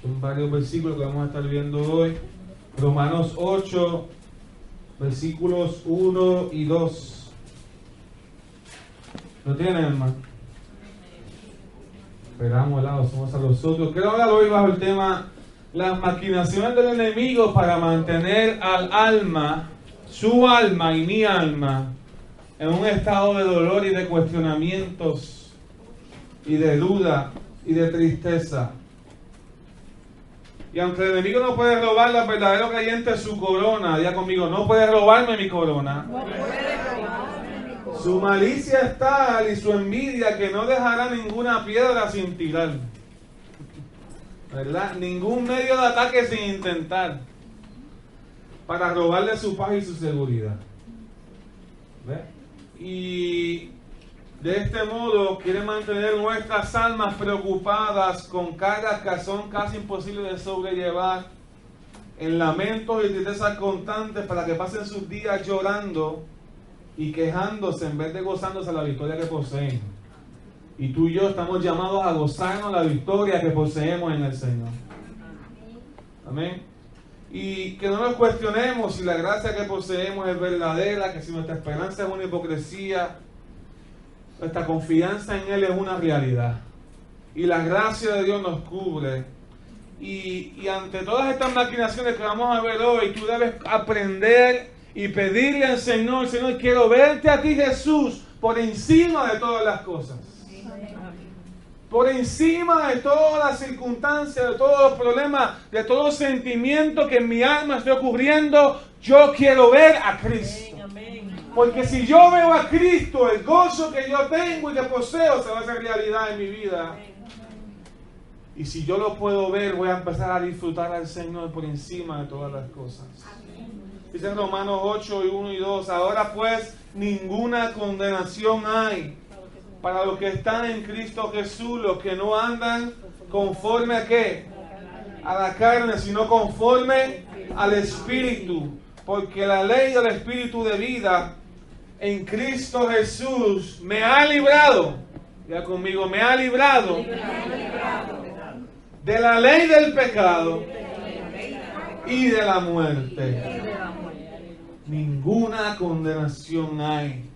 Son varios versículos que vamos a estar viendo hoy. Romanos 8, versículos 1 y 2. ¿Lo tienen, hermano? Esperamos, los unos a los otros. Quiero hablar hoy bajo el tema las maquinaciones del enemigo para mantener al alma, su alma y mi alma, en un estado de dolor y de cuestionamientos y de duda y de tristeza. Y aunque el enemigo no puede robarle al verdadero creyente su corona, diga conmigo, no puede robarme mi corona. No puede robarme mi corona. Su malicia es tal y su envidia que no dejará ninguna piedra sin tirar. ¿Verdad? Ningún medio de ataque sin intentar para robarle su paz y su seguridad. ¿Ve? Y de este modo quiere mantener nuestras almas preocupadas con cargas que son casi imposibles de sobrellevar, en lamentos y tristezas constantes para que pasen sus días llorando y quejándose en vez de gozándose la victoria que poseen. Y tú y yo estamos llamados a gozarnos la victoria que poseemos en el Señor. Amén. Y que no nos cuestionemos si la gracia que poseemos es verdadera, que si nuestra esperanza es una hipocresía. Nuestra confianza en Él es una realidad. Y la gracia de Dios nos cubre. Y ante todas estas maquinaciones que vamos a ver hoy, tú debes aprender y pedirle al Señor, Señor, quiero verte a ti, Jesús, por encima de todas las cosas. Por encima de todas las circunstancias, de todos los problemas, de todos los sentimientos que en mi alma estoy ocurriendo, yo quiero ver a Cristo. Porque si yo veo a Cristo, el gozo que yo tengo y que poseo se va a hacer realidad en mi vida. Y si yo lo puedo ver, voy a empezar a disfrutar al Señor por encima de todas las cosas. Dice en Romanos 8, 1 y 2, ahora pues ninguna condenación hay para los que están en Cristo Jesús, los que no andan conforme a ¿qué? A la carne, sino conforme al Espíritu. Porque la ley del Espíritu de vida en Cristo Jesús me ha librado, ya conmigo, me ha librado de la ley del pecado y de la muerte. Ninguna condenación hay.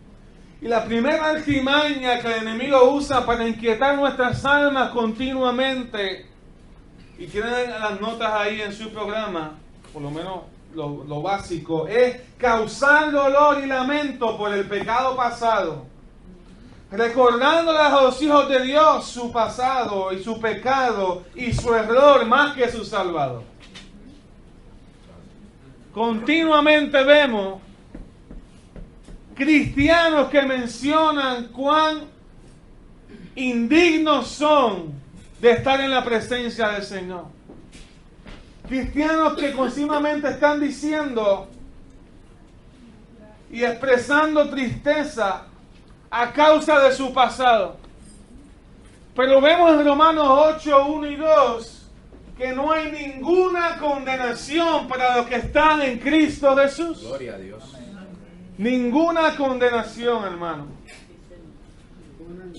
Y la primera artimaña que el enemigo usa para inquietar nuestras almas continuamente, y tienen las notas ahí en su programa, por lo menos lo básico, es causar dolor y lamento por el pecado pasado, recordándoles a los hijos de Dios su pasado y su pecado y su error más que su salvador. Continuamente vemos cristianos que mencionan cuán indignos son de estar en la presencia del Señor. Cristianos que continuamente están diciendo y expresando tristeza a causa de su pasado. Pero vemos en Romanos 8, 1 y 2 que no hay ninguna condenación para los que están en Cristo Jesús. Gloria a Dios. Ninguna condenación, hermano.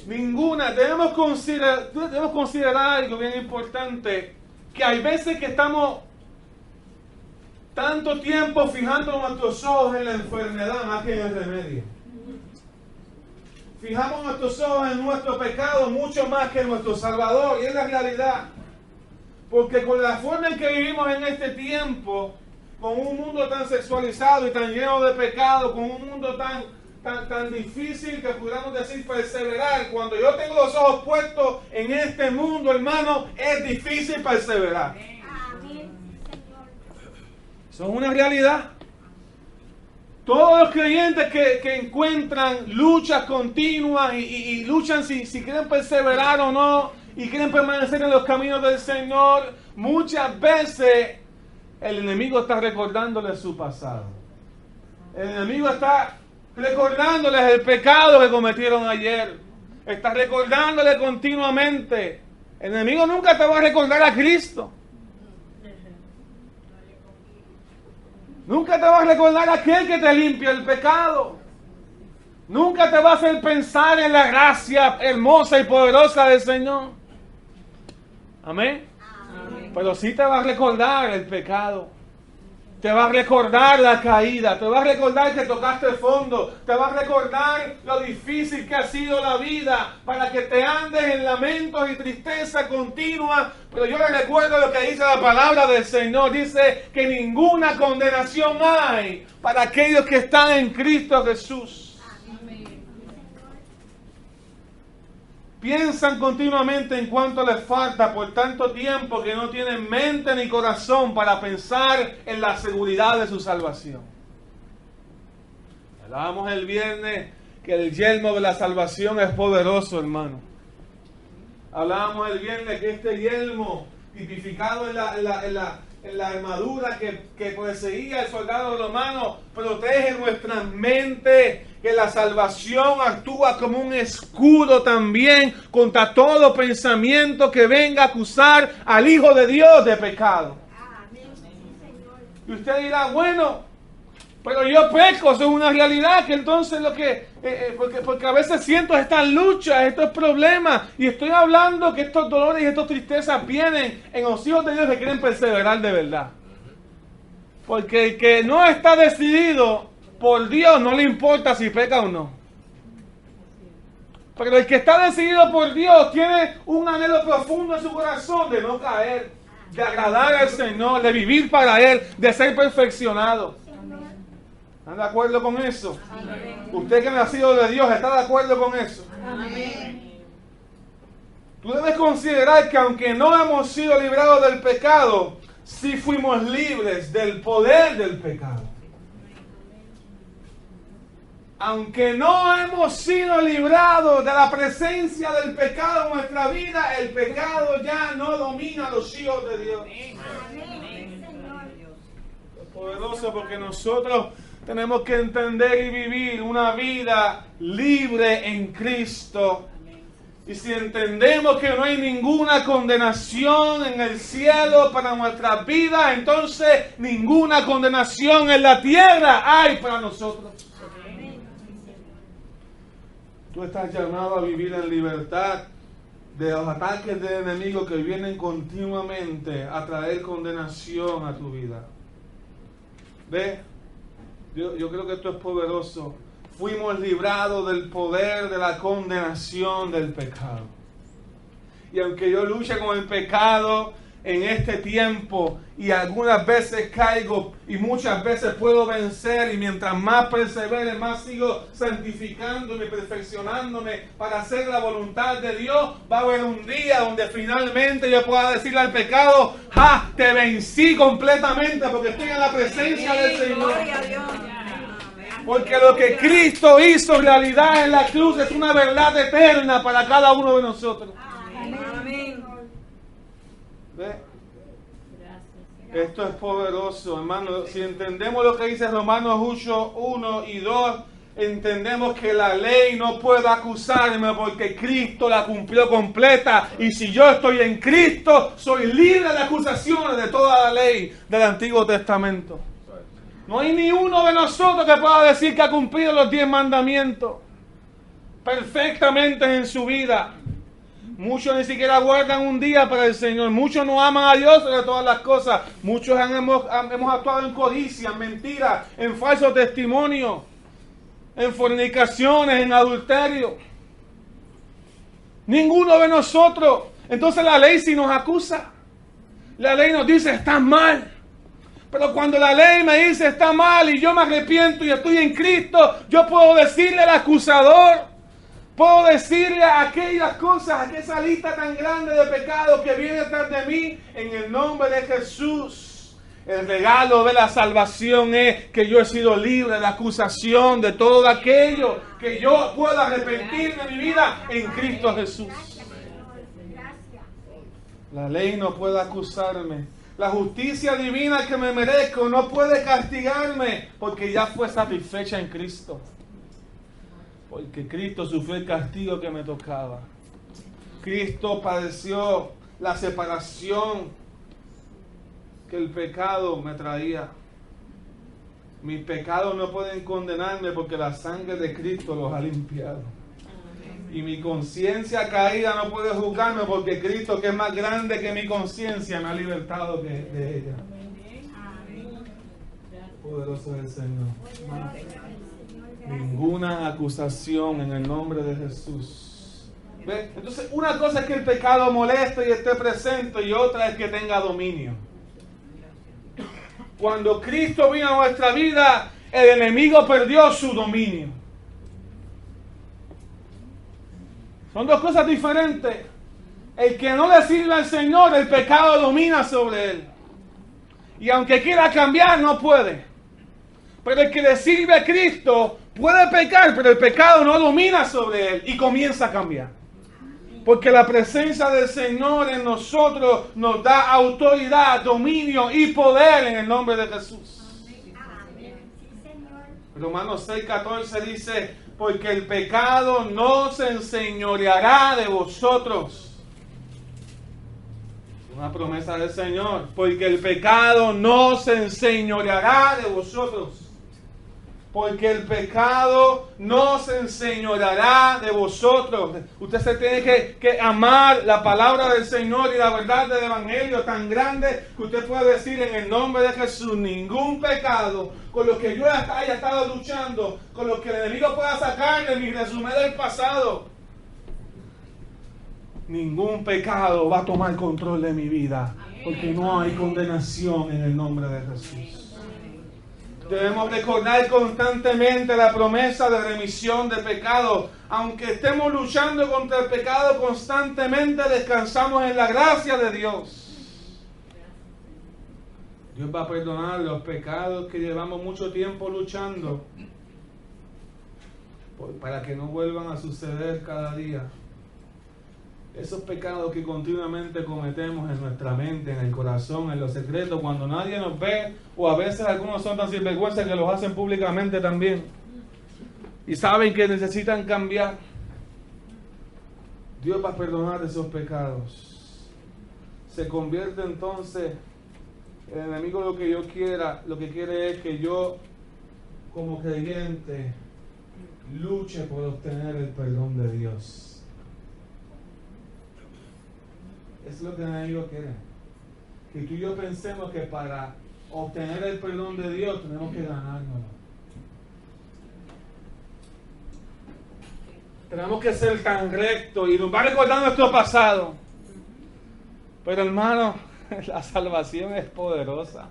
Ninguna. Debemos considerar algo bien importante, que hay veces que estamos tanto tiempo fijando nuestros ojos en la enfermedad más que en el remedio. Fijamos nuestros ojos en nuestro pecado mucho más que en nuestro Salvador, y es la realidad. Porque con la forma en que vivimos en este tiempo, con un mundo tan sexualizado y tan lleno de pecado, con un mundo tan difícil que pudiéramos decir perseverar, cuando yo tengo los ojos puestos en este mundo, hermano, es difícil perseverar. Eso es una realidad. Todos los creyentes que encuentran luchas continuas y luchan si quieren perseverar o no, y quieren permanecer en los caminos del Señor, muchas veces el enemigo está recordándoles su pasado. El enemigo está recordándoles el pecado que cometieron ayer. Está recordándoles continuamente. El enemigo nunca te va a recordar a Cristo. Nunca te va a recordar a aquel que te limpia el pecado. Nunca te va a hacer pensar en la gracia hermosa y poderosa del Señor. Amén. Pero sí te va a recordar el pecado. Te va a recordar la caída, te va a recordar que tocaste el fondo, te va a recordar lo difícil que ha sido la vida para que te andes en lamentos y tristeza continua. Pero yo le recuerdo lo que dice la palabra del Señor. Dice que ninguna condenación hay para aquellos que están en Cristo Jesús. Piensan continuamente en cuánto les falta por tanto tiempo que no tienen mente ni corazón para pensar en la seguridad de su salvación. Hablábamos el viernes que el yelmo de la salvación es poderoso, hermano. Hablábamos el viernes que este yelmo, tipificado en la armadura que poseía el soldado romano, protege nuestra mente, que la salvación actúa como un escudo también contra todo pensamiento que venga a acusar al Hijo de Dios de pecado. Y usted dirá, bueno, pero yo peco, eso es una realidad, que entonces lo que, porque a veces siento estas luchas, estos problemas, y estoy hablando que estos dolores y estas tristezas vienen en los hijos de Dios que quieren perseverar de verdad. Porque el que no está decidido por Dios no le importa si peca o no. Pero el que está decidido por Dios tiene un anhelo profundo en su corazón de no caer, de agradar al Señor, de vivir para Él, de ser perfeccionado. ¿Están de acuerdo con eso? Amén. Usted que ha nacido de Dios, ¿está de acuerdo con eso? Amén. Tú debes considerar que aunque no hemos sido librados del pecado, sí fuimos libres del poder del pecado. Aunque no hemos sido librados de la presencia del pecado en nuestra vida, el pecado ya no domina a los hijos de Dios. Amén. Es poderoso porque nosotros tenemos que entender y vivir una vida libre en Cristo. Y si entendemos que no hay ninguna condenación en el cielo para nuestras vidas, entonces ninguna condenación en la tierra hay para nosotros. Tú estás llamado a vivir en libertad de los ataques del enemigo que vienen continuamente a traer condenación a tu vida. ¿Ve? Yo creo que esto es poderoso. Fuimos librados del poder de la condenación del pecado. Y aunque yo luche con el pecado en este tiempo y algunas veces caigo y muchas veces puedo vencer, y mientras más persevere, más sigo santificándome, perfeccionándome para hacer la voluntad de Dios, va a haber un día donde finalmente yo pueda decirle al pecado: ¡ja! Te vencí completamente porque estoy en la presencia del Señor. Porque lo que Cristo hizo realidad en la cruz es una verdad eterna para cada uno de nosotros. Amén. ¿Ve? Esto es poderoso, hermano. Si entendemos lo que dice Romanos 8, 1 y 2, entendemos que la ley no puede acusarme porque Cristo la cumplió completa. Y si yo estoy en Cristo, soy libre de acusaciones de toda la ley del Antiguo Testamento. No hay ni uno de nosotros que pueda decir que ha cumplido los 10 mandamientos perfectamente en su vida. Muchos ni siquiera guardan un día para el Señor. Muchos no aman a Dios sobre todas las cosas. Muchos hemos actuado en codicia, en mentira, en falso testimonio, en fornicaciones, en adulterio. Ninguno de nosotros. Entonces la ley sí nos acusa. La ley nos dice: estás mal. Pero cuando la ley me dice está mal y yo me arrepiento y estoy en Cristo, yo puedo decirle al acusador, puedo decirle a aquellas cosas, a esa lista tan grande de pecados que viene detrás de mí, en el nombre de Jesús. El regalo de la salvación es que yo he sido libre de la acusación de todo aquello, que yo pueda arrepentirme de mi vida en Cristo Jesús. La ley no puede acusarme. La justicia divina que me merezco no puede castigarme porque ya fue satisfecha en Cristo. Porque Cristo sufrió el castigo que me tocaba. Cristo padeció la separación que el pecado me traía. Mis pecados no pueden condenarme porque la sangre de Cristo los ha limpiado. Y mi conciencia caída no puede juzgarme porque Cristo, que es más grande que mi conciencia, me ha libertado de ella. Poderoso es el Señor. Ninguna acusación en el nombre de Jesús. ¿Ve? Entonces, una cosa es que el pecado moleste y esté presente, y otra es que tenga dominio. Cuando Cristo vino a nuestra vida, el enemigo perdió su dominio. Son dos cosas diferentes. El que no le sirve al Señor, el pecado domina sobre él. Y aunque quiera cambiar, no puede. Pero el que le sirve a Cristo puede pecar, pero el pecado no domina sobre él y comienza a cambiar. Porque la presencia del Señor en nosotros nos da autoridad, dominio y poder en el nombre de Jesús. Romanos 6:14 dice: porque el pecado no se enseñoreará de vosotros. Una promesa del Señor. Porque el pecado no se enseñoreará de vosotros. Porque el pecado no se enseñoreará de vosotros. Usted se tiene que amar la palabra del Señor y la verdad del Evangelio tan grande que usted puede decir en el nombre de Jesús: ningún pecado con lo que yo haya estado luchando, con lo que el enemigo pueda sacar de mi resumen del pasado, ningún pecado va a tomar control de mi vida, porque no hay condenación en el nombre de Jesús. Debemos recordar constantemente la promesa de remisión de pecados. Aunque estemos luchando contra el pecado constantemente, descansamos en la gracia de Dios. Dios va a perdonar los pecados que llevamos mucho tiempo luchando para que no vuelvan a suceder cada día. Esos pecados que continuamente cometemos en nuestra mente, en el corazón, en los secretos, cuando nadie nos ve, o a veces algunos son tan sinvergüenzas que los hacen públicamente también, y saben que necesitan cambiar. Dios va a perdonar esos pecados. Se convierte entonces, el enemigo lo que quiere es que yo, como creyente, luche por obtener el perdón de Dios. Es lo que el enemigo quiere. Que tú y yo pensemos que para obtener el perdón de Dios tenemos que ganárnoslo. Tenemos que ser tan rectos y nos va a recordar nuestro pasado. Pero hermano, la salvación es poderosa.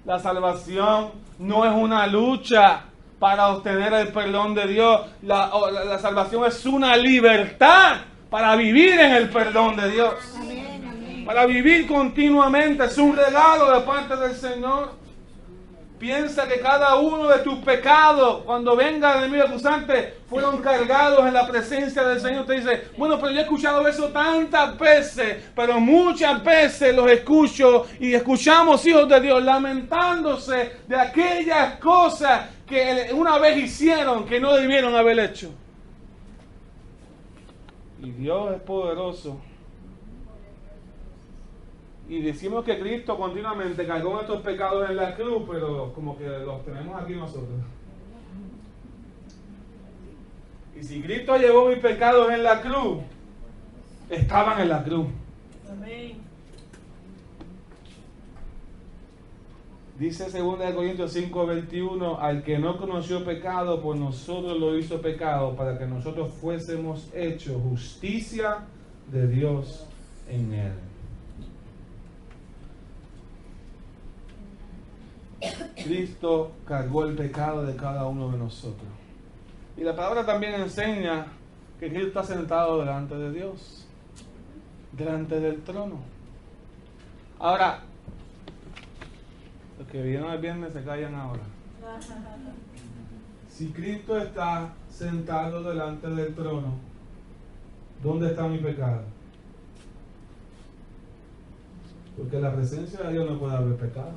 La salvación no es una lucha para obtener el perdón de Dios. La salvación es una libertad para vivir en el perdón de Dios. Para vivir continuamente. Es un regalo de parte del Señor. Piensa que cada uno de tus pecados, cuando venga el enemigo acusante, fueron cargados en la presencia del Señor. Usted dice: bueno, pero yo he escuchado eso tantas veces, pero muchas veces los escucho y escuchamos hijos de Dios lamentándose de aquellas cosas que una vez hicieron que no debieron haber hecho. Y Dios es poderoso. Y decimos que Cristo continuamente cargó nuestros pecados en la cruz, pero como que los tenemos aquí nosotros. Y si Cristo llevó mis pecados en la cruz, estaban en la cruz. Amén. Dice 2 Corintios 5:21: al que no conoció pecado, por nosotros lo hizo pecado, para que nosotros fuésemos hechos justicia de Dios en él. Cristo cargó el pecado de cada uno de nosotros. Y la palabra también enseña que Cristo está sentado delante de Dios, delante del trono. Ahora, los que vinieron el viernes se callan ahora. Si Cristo está sentado delante del trono, ¿dónde está mi pecado? Porque en la presencia de Dios no puede haber pecado.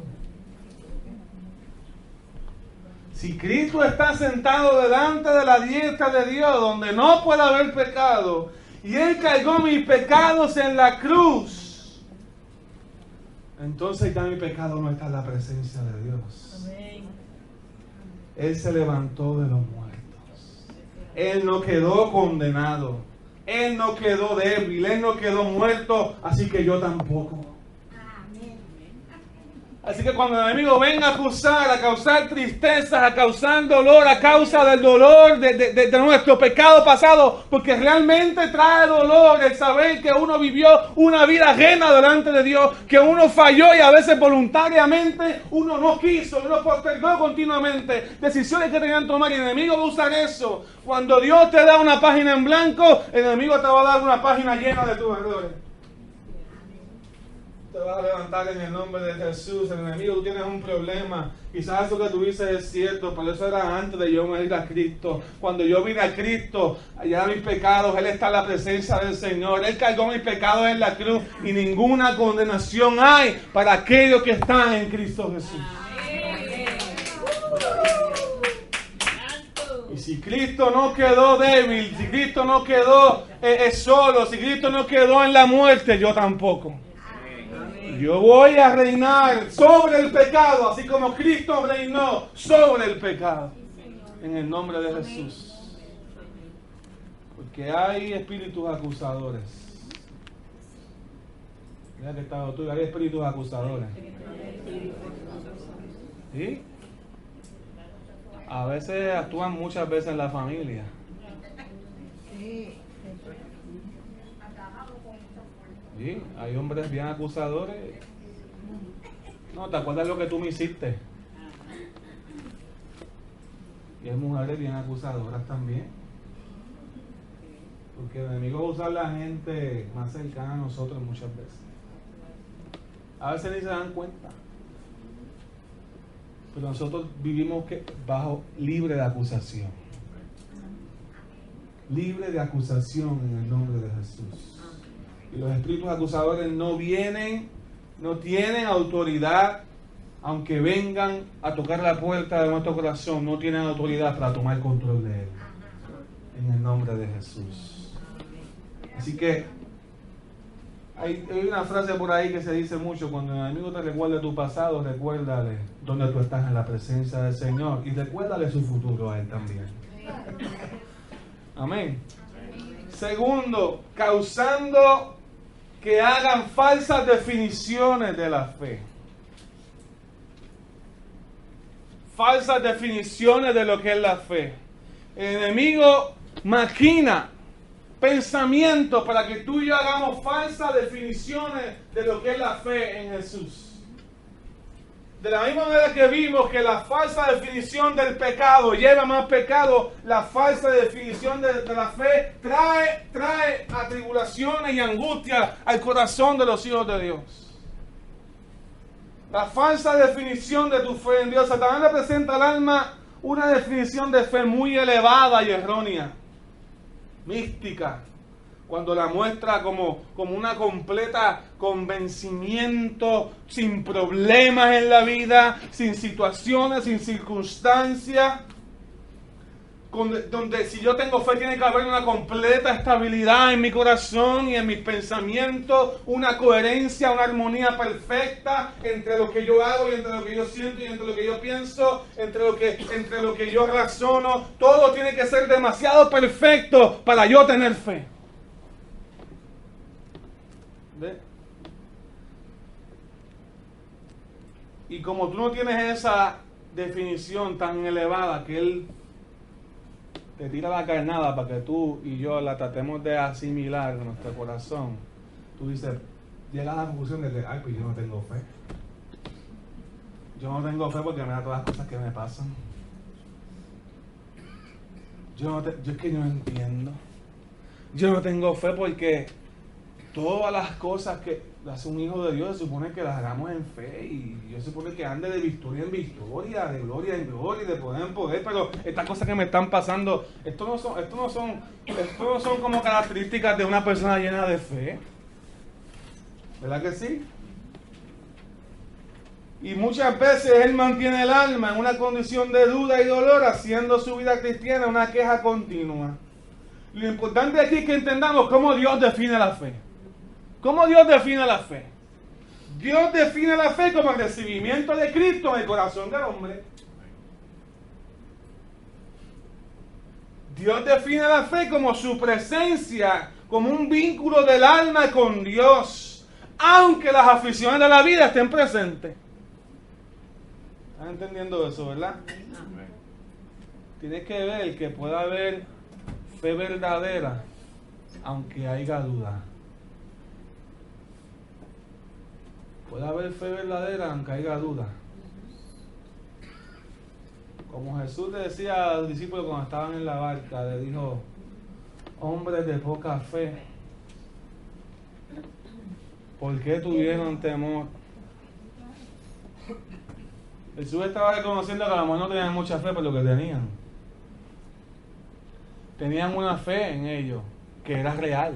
Si Cristo está sentado delante de la diestra de Dios, donde no puede haber pecado, y Él cargó mis pecados en la cruz, entonces ya mi pecado no está en la presencia de Dios. Amén. Él se levantó de los muertos. Él no quedó condenado. Él no quedó débil. Él no quedó muerto. Así que yo tampoco. Así que cuando el enemigo venga a acusar, a causar tristezas, a causar dolor, a causa del dolor de nuestro pecado pasado, porque realmente trae dolor el saber que uno vivió una vida ajena delante de Dios, que uno falló y a veces voluntariamente uno no quiso, uno postergó continuamente decisiones que tenían que tomar y el enemigo va a usar eso. Cuando Dios te da una página en blanco, el enemigo te va a dar una página llena de tus errores. Te vas a levantar en el nombre de Jesús. El enemigo, tú tienes un problema. Quizás eso que tú dices es cierto, pero eso era antes de yo venir a Cristo. Cuando yo vine a Cristo, allá mis pecados, Él está en la presencia del Señor. Él cargó mis pecados en la cruz y ninguna condenación hay para aquellos que están en Cristo Jesús. Y si Cristo no quedó débil, si Cristo no quedó solo, si Cristo no quedó en la muerte, yo tampoco. Yo voy a reinar sobre el pecado, así como Cristo reinó sobre el pecado. En el nombre de Jesús. Porque hay espíritus acusadores. Mira que está tú, hay espíritus acusadores. ¿Sí? A veces actúan muchas veces en la familia. ¿Sí? Hay hombres bien acusadores. No, ¿te acuerdas lo que tú me hiciste? Y hay mujeres bien acusadoras también. Porque el enemigo va a usar a la gente más cercana a nosotros muchas veces. A veces ni se dan cuenta. Pero nosotros vivimos bajo libre de acusación. Libre de acusación en el nombre de Jesús. Y los espíritus acusadores no tienen autoridad, aunque vengan a tocar la puerta de nuestro corazón, no tienen autoridad para tomar control de él. En el nombre de Jesús. Así que hay una frase por ahí que se dice mucho: cuando el enemigo te recuerde tu pasado, recuérdale dónde tú estás en la presencia del Señor y recuérdale su futuro a él también. Amén. Segundo, causando que hagan falsas definiciones de la fe. Falsas definiciones de lo que es la fe. El enemigo maquina pensamientos para que tú y yo hagamos falsas definiciones de lo que es la fe en Jesús. De la misma manera que vimos que la falsa definición del pecado lleva más pecado, la falsa definición de la fe trae atribulaciones y angustia al corazón de los hijos de Dios. La falsa definición de tu fe en Dios Satanás le presenta al alma una definición de fe muy elevada y errónea, mística, cuando la muestra como una completa convencimiento, sin problemas en la vida, sin situaciones, sin circunstancias, donde si yo tengo fe tiene que haber una completa estabilidad en mi corazón y en mis pensamientos, una coherencia, una armonía perfecta entre lo que yo hago y entre lo que yo siento y entre lo que yo pienso, entre lo que yo razono. Todo tiene que ser demasiado perfecto para yo tener fe. ¿Ve? Y como tú no tienes esa definición tan elevada que él te tira la carnada para que tú y yo la tratemos de asimilar en nuestro corazón, tú dices, llegas a la conclusión de que, ay, pues yo no tengo fe. Yo no tengo fe porque me da todas las cosas que me pasan. Yo es que no entiendo. Yo no tengo fe porque todas las cosas que hace un hijo de Dios se supone que las hagamos en fe, y Dios se supone que ande de victoria en victoria, de gloria en gloria y de poder en poder, pero estas cosas que me están pasando, esto no son como características de una persona llena de fe. ¿Verdad que sí? Y muchas veces él mantiene el alma en una condición de duda y dolor, haciendo su vida cristiana una queja continua. Lo importante aquí es que entendamos cómo Dios define la fe. ¿Cómo Dios define la fe? Dios define la fe como el recibimiento de Cristo en el corazón del hombre. Dios define la fe como su presencia, como un vínculo del alma con Dios, aunque las aflicciones de la vida estén presentes. ¿Están entendiendo eso, verdad? Tienes que ver que pueda haber fe verdadera, aunque haya duda. Puede haber fe verdadera, aunque haya duda. Como Jesús le decía a los discípulos cuando estaban en la barca, le dijo: hombres de poca fe, ¿por qué tuvieron temor? Jesús estaba reconociendo que a lo mejor no tenían mucha fe por lo que tenían. Tenían una fe en ellos, que era real.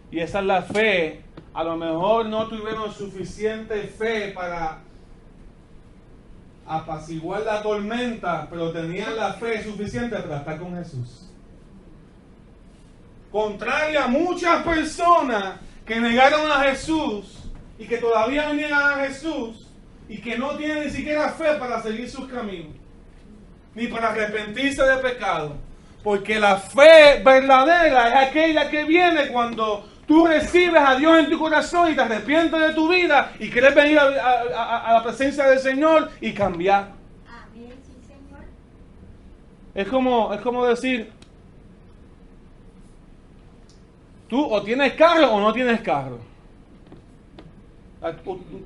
Y esa es la fe. A lo mejor no tuvieron suficiente fe para apaciguar la tormenta, pero tenían la fe suficiente para estar con Jesús. Contrario a muchas personas que negaron a Jesús y que todavía niegan a Jesús y que no tienen ni siquiera fe para seguir sus caminos, ni para arrepentirse de pecado. Porque la fe verdadera es aquella que viene cuando tú recibes a Dios en tu corazón y te arrepientes de tu vida y quieres venir a la presencia del Señor y cambiar. Amén, sí, Señor. Es como decir, tú o tienes carro o no tienes carro.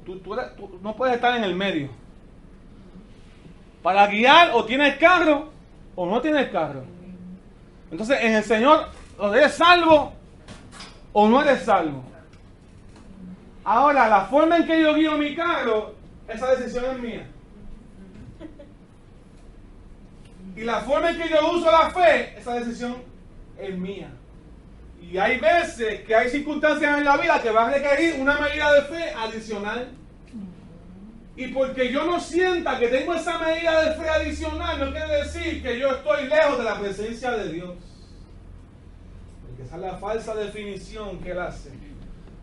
Tú no puedes estar en el medio. Para guiar o tienes carro o no tienes carro. Entonces en el Señor o eres salvo o no eres salvo. Ahora, la forma en que yo guío mi carro, esa decisión es mía. Y la forma en que yo uso la fe, esa decisión es mía. Y hay veces que hay circunstancias en la vida que va a requerir una medida de fe adicional. Y porque yo no sienta que tengo esa medida de fe adicional, no quiere decir que yo estoy lejos de la presencia de Dios. Porque esa es la falsa definición que él hace.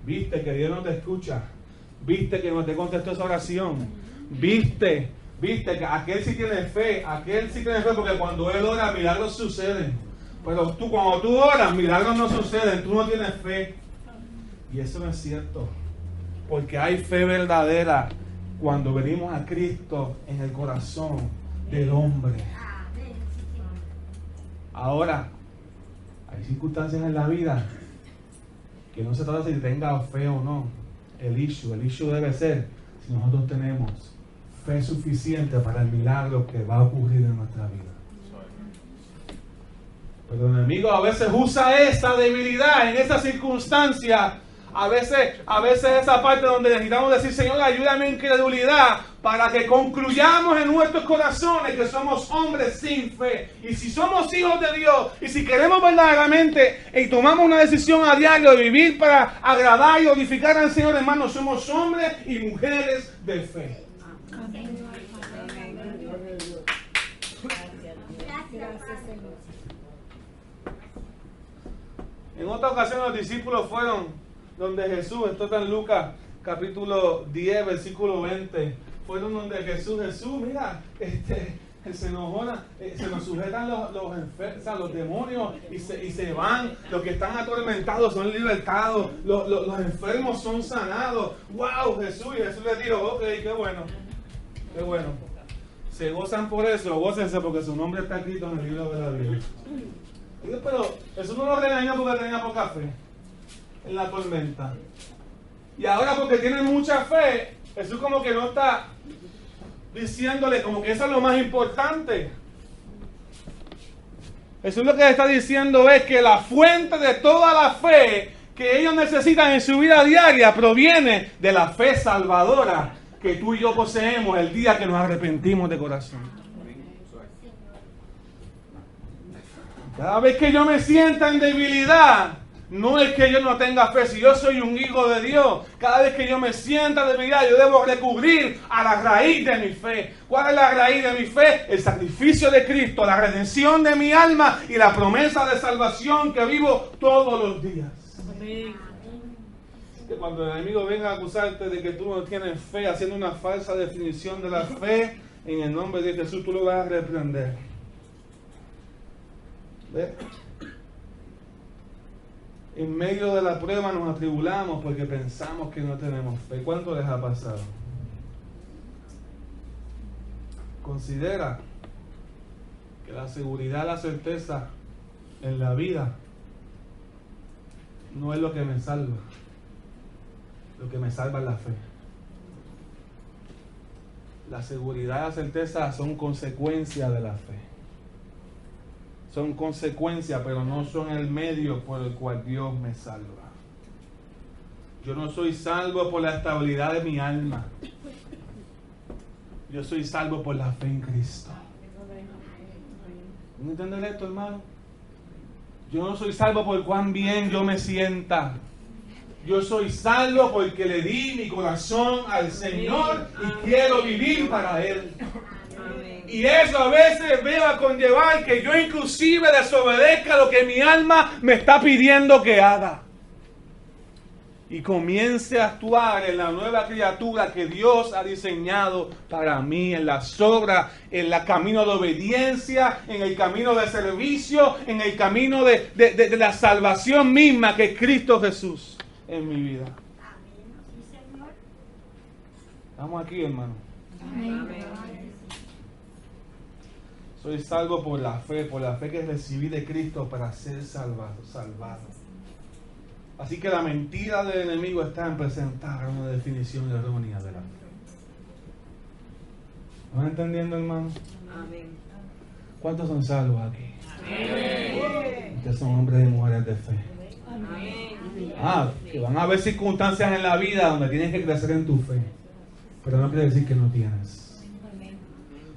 Viste que Dios no te escucha. Viste que no te contestó esa oración. Viste que aquel sí tiene fe. Aquel sí tiene fe porque cuando él ora, milagros suceden. Pero cuando tú oras, milagros no suceden. Tú no tienes fe. Y eso no es cierto. Porque hay fe verdadera cuando venimos a Cristo en el corazón del hombre. Ahora, hay circunstancias en la vida que no se trata de si tenga fe o no. El issue debe ser si nosotros tenemos fe suficiente para el milagro que va a ocurrir en nuestra vida. Pero el enemigo a veces usa esa debilidad en esa circunstancia. A veces esa parte donde necesitamos decir: Señor, ayúdame en incredulidad, para que concluyamos en nuestros corazones que somos hombres sin fe. Y si somos hijos de Dios, y si queremos verdaderamente y tomamos una decisión a diario de vivir para agradar y glorificar al Señor, hermanos, somos hombres y mujeres de fe. En otra ocasión los discípulos fueron donde Jesús, esto está en Lucas capítulo 10, versículo 20, fueron donde Jesús, mira, se nos sujetan los enfermos, los demonios y se van, los que están atormentados son libertados, los enfermos son sanados. ¡Wow! Jesús les dijo: ok, qué bueno, se gozan por eso, gócense porque su nombre está escrito en el libro de la Biblia. Pero Jesús no lo regañó porque tenía poca fe en la tormenta. Y ahora porque tienen mucha fe, Jesús como que no está diciéndole como que eso es lo más importante. Jesús lo que está diciendo es que la fuente de toda la fe que ellos necesitan en su vida diaria proviene de la fe salvadora que tú y yo poseemos el día que nos arrepentimos de corazón. Cada vez que yo me sienta en debilidad, no es que yo no tenga fe. Si yo soy un hijo de Dios, cada vez que yo me sienta en debilidad, yo debo recurrir a la raíz de mi fe. ¿Cuál es la raíz de mi fe? El sacrificio de Cristo, la redención de mi alma y la promesa de salvación que vivo todos los días. Amén. Que cuando el enemigo venga a acusarte de que tú no tienes fe, haciendo una falsa definición de la fe, en el nombre de Jesús tú lo vas a reprender. ¿Ve? En medio de la prueba nos atribulamos porque pensamos que no tenemos fe. ¿Cuánto les ha pasado? Considera que la seguridad, la certeza en la vida no es lo que me salva. Lo que me salva es la fe. La seguridad y la certeza son consecuencias de la fe. Son consecuencias, pero no son el medio por el cual Dios me salva. Yo no soy salvo por la estabilidad de mi alma. Yo soy salvo por la fe en Cristo. ¿No entienden esto, hermano? Yo no soy salvo por cuán bien yo me sienta. Yo soy salvo porque le di mi corazón al Señor y quiero vivir para Él. Y eso a veces me va a conllevar que yo inclusive desobedezca lo que mi alma me está pidiendo que haga. Y comience a actuar en la nueva criatura que Dios ha diseñado para mí, en las obras, en el camino de obediencia, en el camino de servicio, en el camino de la salvación misma que es Cristo Jesús en mi vida. Amén. Sí, Señor. Estamos aquí, hermano. Amén. Soy salvo por la fe que recibí de Cristo para ser salvado. Así que la mentira del enemigo está en presentar una definición errónea de la fe. ¿Van entendiendo, hermano? Amén. ¿Cuántos son salvos aquí? Amén. Ustedes son hombres y mujeres de fe. Amén. Que van a haber circunstancias en la vida donde tienes que crecer en tu fe. Pero no quiere decir que no tienes.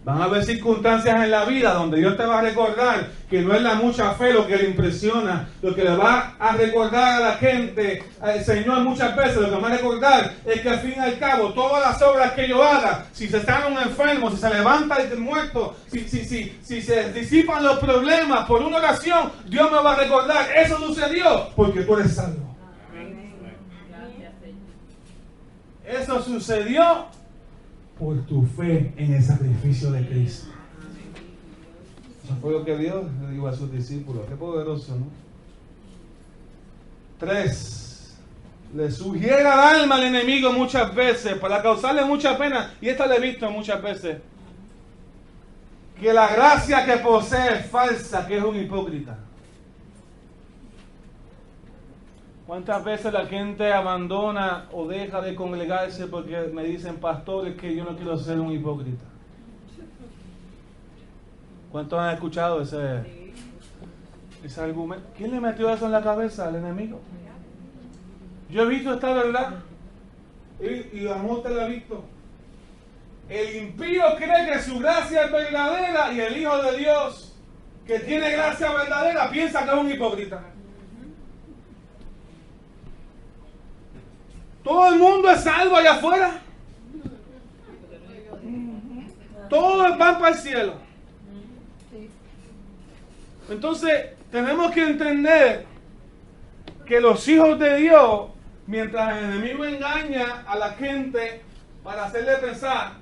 Van a haber circunstancias en la vida donde Dios te va a recordar que no es la mucha fe lo que le impresiona, lo que le va a recordar a la gente, al Señor muchas veces, lo que va a recordar es que al fin y al cabo todas las obras que yo haga, si se sana un enfermo, si se levanta el muerto, si se disipan los problemas por una oración, Dios me va a recordar, eso sucedió porque tú eres salvo. Eso sucedió por tu fe en el sacrificio de Cristo. Eso fue lo que Dios le dijo a sus discípulos. Qué poderoso, ¿no? 3. Le sugiere al alma al enemigo muchas veces para causarle mucha pena, y esto lo he visto muchas veces, que la gracia que posee es falsa, que es un hipócrita. ¿Cuántas veces la gente abandona o deja de congregarse porque me dicen, pastores, que yo no quiero ser un hipócrita? ¿Cuántos han escuchado ese argumento? ¿Quién le metió eso en la cabeza al enemigo? Yo he visto esta verdad y la muerte la he visto. El impío cree que su gracia es verdadera y el Hijo de Dios, que tiene gracia verdadera, piensa que es un hipócrita. Todo el mundo es salvo allá afuera. Todos van para el cielo. Entonces, tenemos que entender que los hijos de Dios, mientras el enemigo engaña a la gente para hacerle pensar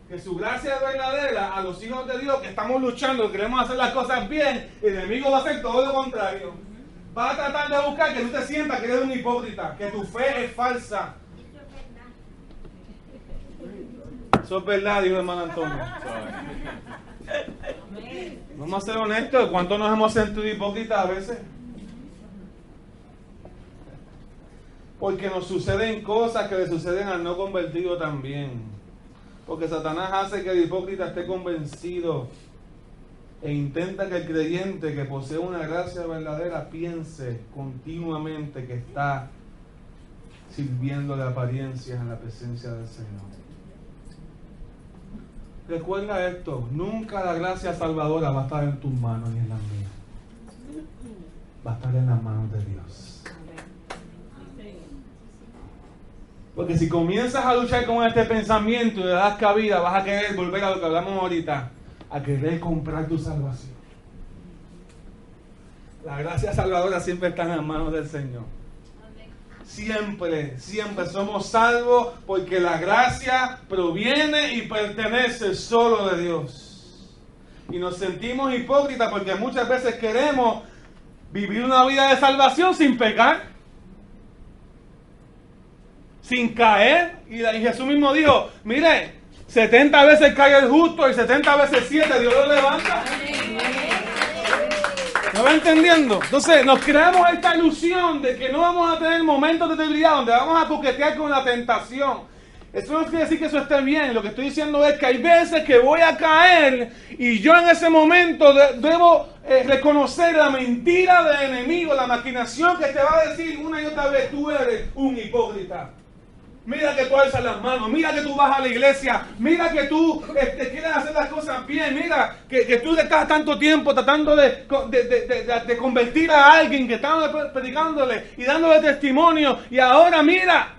que su gracia es verdadera, a los hijos de Dios que estamos luchando, queremos hacer las cosas bien, el enemigo va a hacer todo lo contrario. Va a tratar de buscar que tú te sientas que eres un hipócrita, que tu fe es falsa. Eso es verdad, dijo el hermano Antonio. Vamos a ser honestos, ¿cuántos nos hemos sentido hipócritas a veces? Porque nos suceden cosas que le suceden al no convertido también. Porque Satanás hace que el hipócrita esté convencido e intenta que el creyente que posee una gracia verdadera piense continuamente que está sirviendo de apariencias en la presencia del Señor. Recuerda esto, nunca la gracia salvadora va a estar en tus manos ni en las mías. Va a estar en las manos de Dios. Porque si comienzas a luchar con este pensamiento y le das cabida, vas a querer volver a lo que hablamos ahorita, a querer comprar tu salvación. La gracia salvadora siempre está en las manos del Señor. Siempre somos salvos porque la gracia proviene y pertenece solo de Dios. Y nos sentimos hipócritas porque muchas veces queremos vivir una vida de salvación sin pecar, sin caer. Y Jesús mismo dijo, mire, 70 veces cae el justo y 70 veces 7 Dios lo levanta. ¿Me va entendiendo? Entonces nos creamos esta ilusión de que no vamos a tener momentos de debilidad donde vamos a coquetear con la tentación. Eso no quiere decir que eso esté bien. Lo que estoy diciendo es que hay veces que voy a caer y yo en ese momento debo reconocer la mentira del enemigo, la maquinación que te va a decir una y otra vez, tú eres un hipócrita. Mira que tú alzas las manos, mira que tú vas a la iglesia, mira que tú quieres hacer las cosas bien, mira que tú estás tanto tiempo tratando de convertir a alguien que está predicándole y dándole testimonio y ahora mira,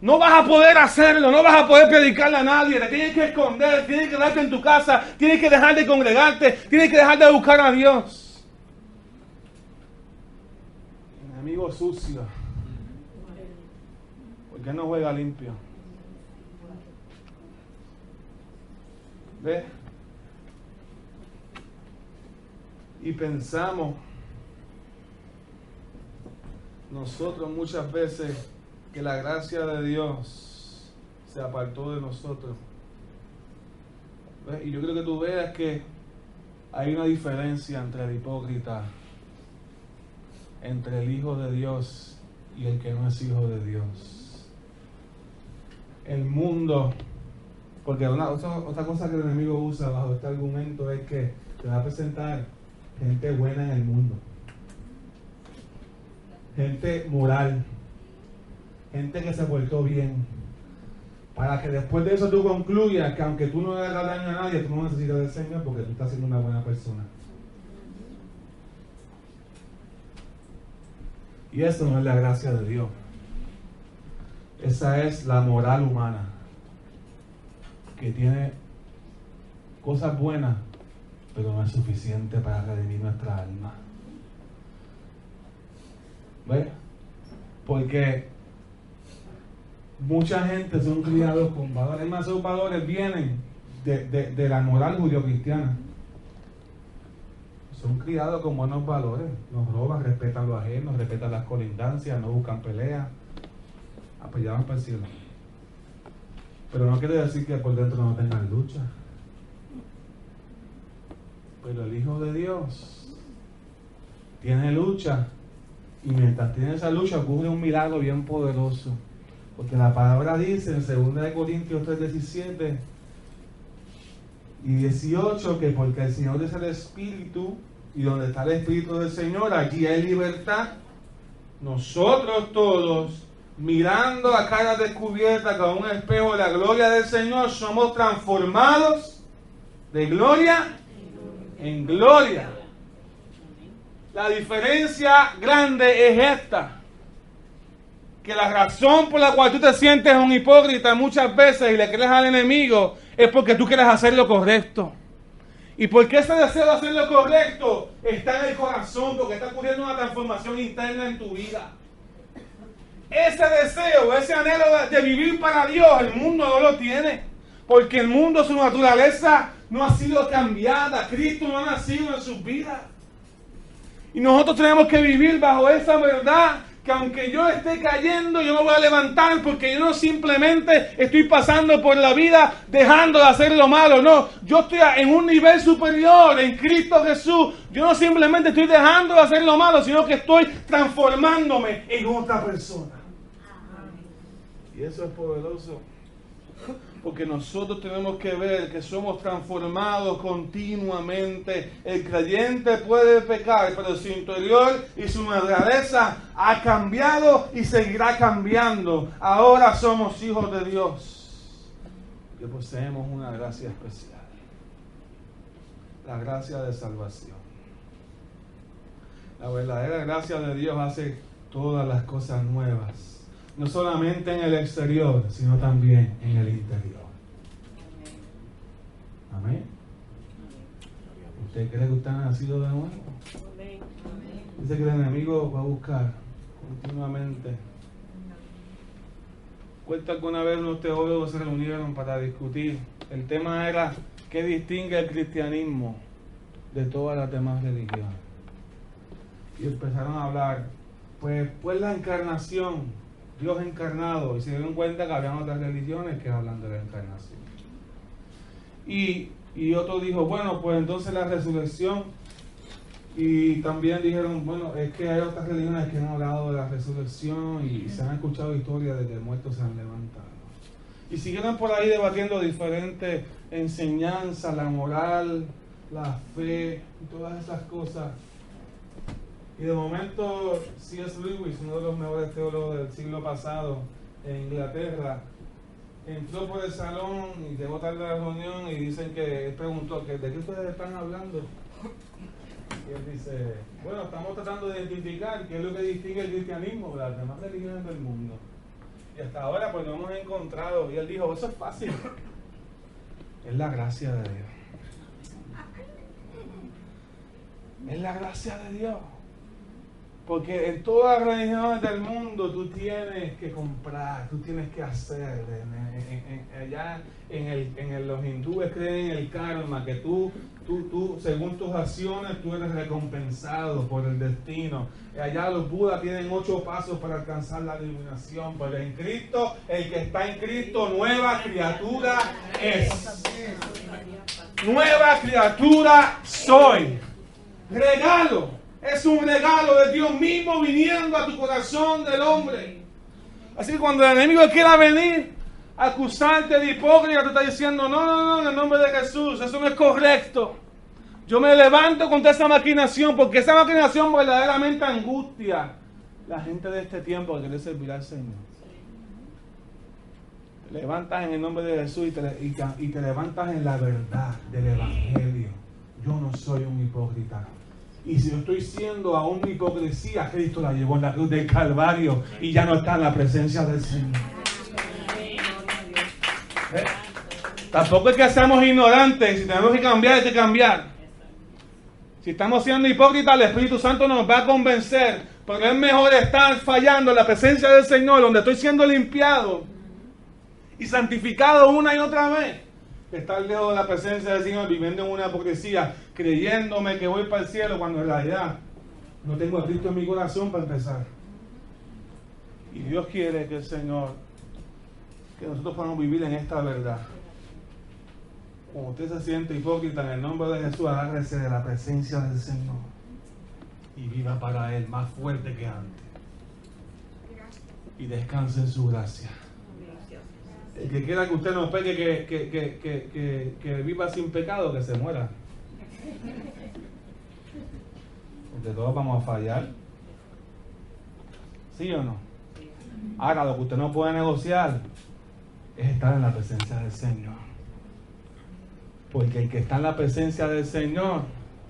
no vas a poder hacerlo, no vas a poder predicarle a nadie, te tienes que esconder, tienes que quedarte en tu casa, tienes que dejar de congregarte, tienes que dejar de buscar a Dios. Enemigo sucio. ¿Por qué no juega limpio? ¿Ves? Y pensamos nosotros muchas veces que la gracia de Dios se apartó de nosotros. ¿Ves? Y yo creo que tú veas que hay una diferencia entre el hipócrita, entre el hijo de Dios y el que no es hijo de Dios. El mundo, porque otra cosa que el enemigo usa bajo este argumento es que te va a presentar gente buena en el mundo, gente moral, gente que se portó bien, para que después de eso tú concluyas que aunque tú no le hagas daño a nadie, tú no necesitas del Señor porque tú estás siendo una buena persona. Y eso no es la gracia de Dios. Esa es la moral humana, que tiene cosas buenas, pero no es suficiente para redimir nuestra alma. ¿Ves? Porque mucha gente son criados con valores, más esos valores vienen de la moral judio-cristiana. Son criados con buenos valores, no roban, respetan lo ajeno, respetan las colindancias, no buscan peleas. Pues ya van para el cielo. Pero no quiere decir que por dentro no tengan lucha. Pero el Hijo de Dios tiene lucha, y mientras tiene esa lucha ocurre un milagro bien poderoso, porque la palabra dice en 2 Corintios 3:17 y 18 que porque el Señor es el Espíritu, y donde está el Espíritu del Señor allí hay libertad. Nosotros todos, mirando a cara descubierta con un espejo de la gloria del Señor, somos transformados de gloria en gloria. La diferencia grande es esta, que la razón por la cual tú te sientes un hipócrita muchas veces y le crees al enemigo es porque tú quieres hacer lo correcto. Y porque ese deseo de hacer lo correcto está en el corazón, porque está ocurriendo una transformación interna en tu vida. Ese deseo, ese anhelo de vivir para Dios, el mundo no lo tiene. Porque el mundo, su naturaleza no ha sido cambiada. Cristo no ha nacido en sus vidas. Y nosotros tenemos que vivir bajo esa verdad, que aunque yo esté cayendo, yo me voy a levantar, porque yo no simplemente estoy pasando por la vida dejando de hacer lo malo. No, yo estoy en un nivel superior en Cristo Jesús. Yo no simplemente estoy dejando de hacer lo malo, sino que estoy transformándome en otra persona. Y eso es poderoso, porque nosotros tenemos que ver que somos transformados continuamente. El creyente puede pecar, pero su interior y su naturaleza ha cambiado y seguirá cambiando. Ahora somos hijos de Dios, que poseemos una gracia especial, la gracia de salvación. La verdadera gracia de Dios hace todas las cosas nuevas. No solamente en el exterior, sino también en el interior. Amén. ¿Usted cree que usted ha nacido de nuevo? Dice que el enemigo va a buscar continuamente. Cuenta que una vez unos teólogos se reunieron para discutir. El tema era ¿qué distingue el cristianismo de todas las demás religiones? y empezaron a hablar, pues la encarnación, Dios encarnado, y se dieron cuenta que habían otras religiones que hablan de la encarnación. Y otro dijo, bueno, pues entonces la resurrección, y también dijeron, bueno, es que hay otras religiones que han hablado de la resurrección y se han escuchado historias de que muertos se han levantado. Y siguieron por ahí debatiendo diferentes enseñanzas, la moral, la fe y todas esas cosas. Y de momento C.S. Lewis, uno de los mejores teólogos del siglo pasado en Inglaterra, entró por el salón y llegó tarde a la reunión y dicen que él preguntó que ¿de qué ustedes están hablando? Y él dice, bueno, estamos tratando de identificar qué es lo que distingue el cristianismo de las demás religiones del mundo. Y hasta ahora pues no hemos encontrado. Y él dijo, eso es fácil. Es la gracia de Dios. Es la gracia de Dios. Porque en todas las religiones del mundo tú tienes que comprar, tú tienes que hacer. Allá los hindúes creen en el karma, que tú, según tus acciones, tú eres recompensado por el destino. Allá los budas tienen 8 pasos para alcanzar la iluminación. Pero en Cristo, el que está en Cristo, nueva criatura es. Nueva criatura soy. Regalo. Es un regalo de Dios mismo viniendo a tu corazón del hombre. Así que cuando el enemigo quiera venir a acusarte de hipócrita, te está diciendo, no, en el nombre de Jesús, eso no es correcto. Yo me levanto contra esa maquinación, porque esa maquinación verdaderamente angustia la gente de este tiempo que quiere servir al Señor. Te levantas en el nombre de Jesús y te levantas en la verdad del Evangelio. Yo no soy un hipócrita. Y si yo estoy siendo aún hipocresía, Cristo la llevó en la cruz del Calvario y ya no está en la presencia del Señor. Tampoco es que seamos ignorantes. Si tenemos que cambiar, hay que cambiar. Si estamos siendo hipócritas, el Espíritu Santo nos va a convencer. Pero es mejor estar fallando en la presencia del Señor, donde estoy siendo limpiado y santificado una y otra vez, estar lejos de la presencia del Señor, viviendo en una hipocresía, creyéndome que voy para el cielo, cuando en realidad no tengo a Cristo en mi corazón para empezar. Y Dios quiere que el Señor, que nosotros podamos vivir en esta verdad. Cuando usted se siente hipócrita, en el nombre de Jesús, agárrese de la presencia del Señor y viva para Él más fuerte que antes. Y descanse en su gracia. El que quiera que usted no peque, que viva sin pecado, que se muera. Porque todos vamos a fallar. ¿Sí o no? Ahora, lo que usted no puede negociar es estar en la presencia del Señor. Porque el que está en la presencia del Señor,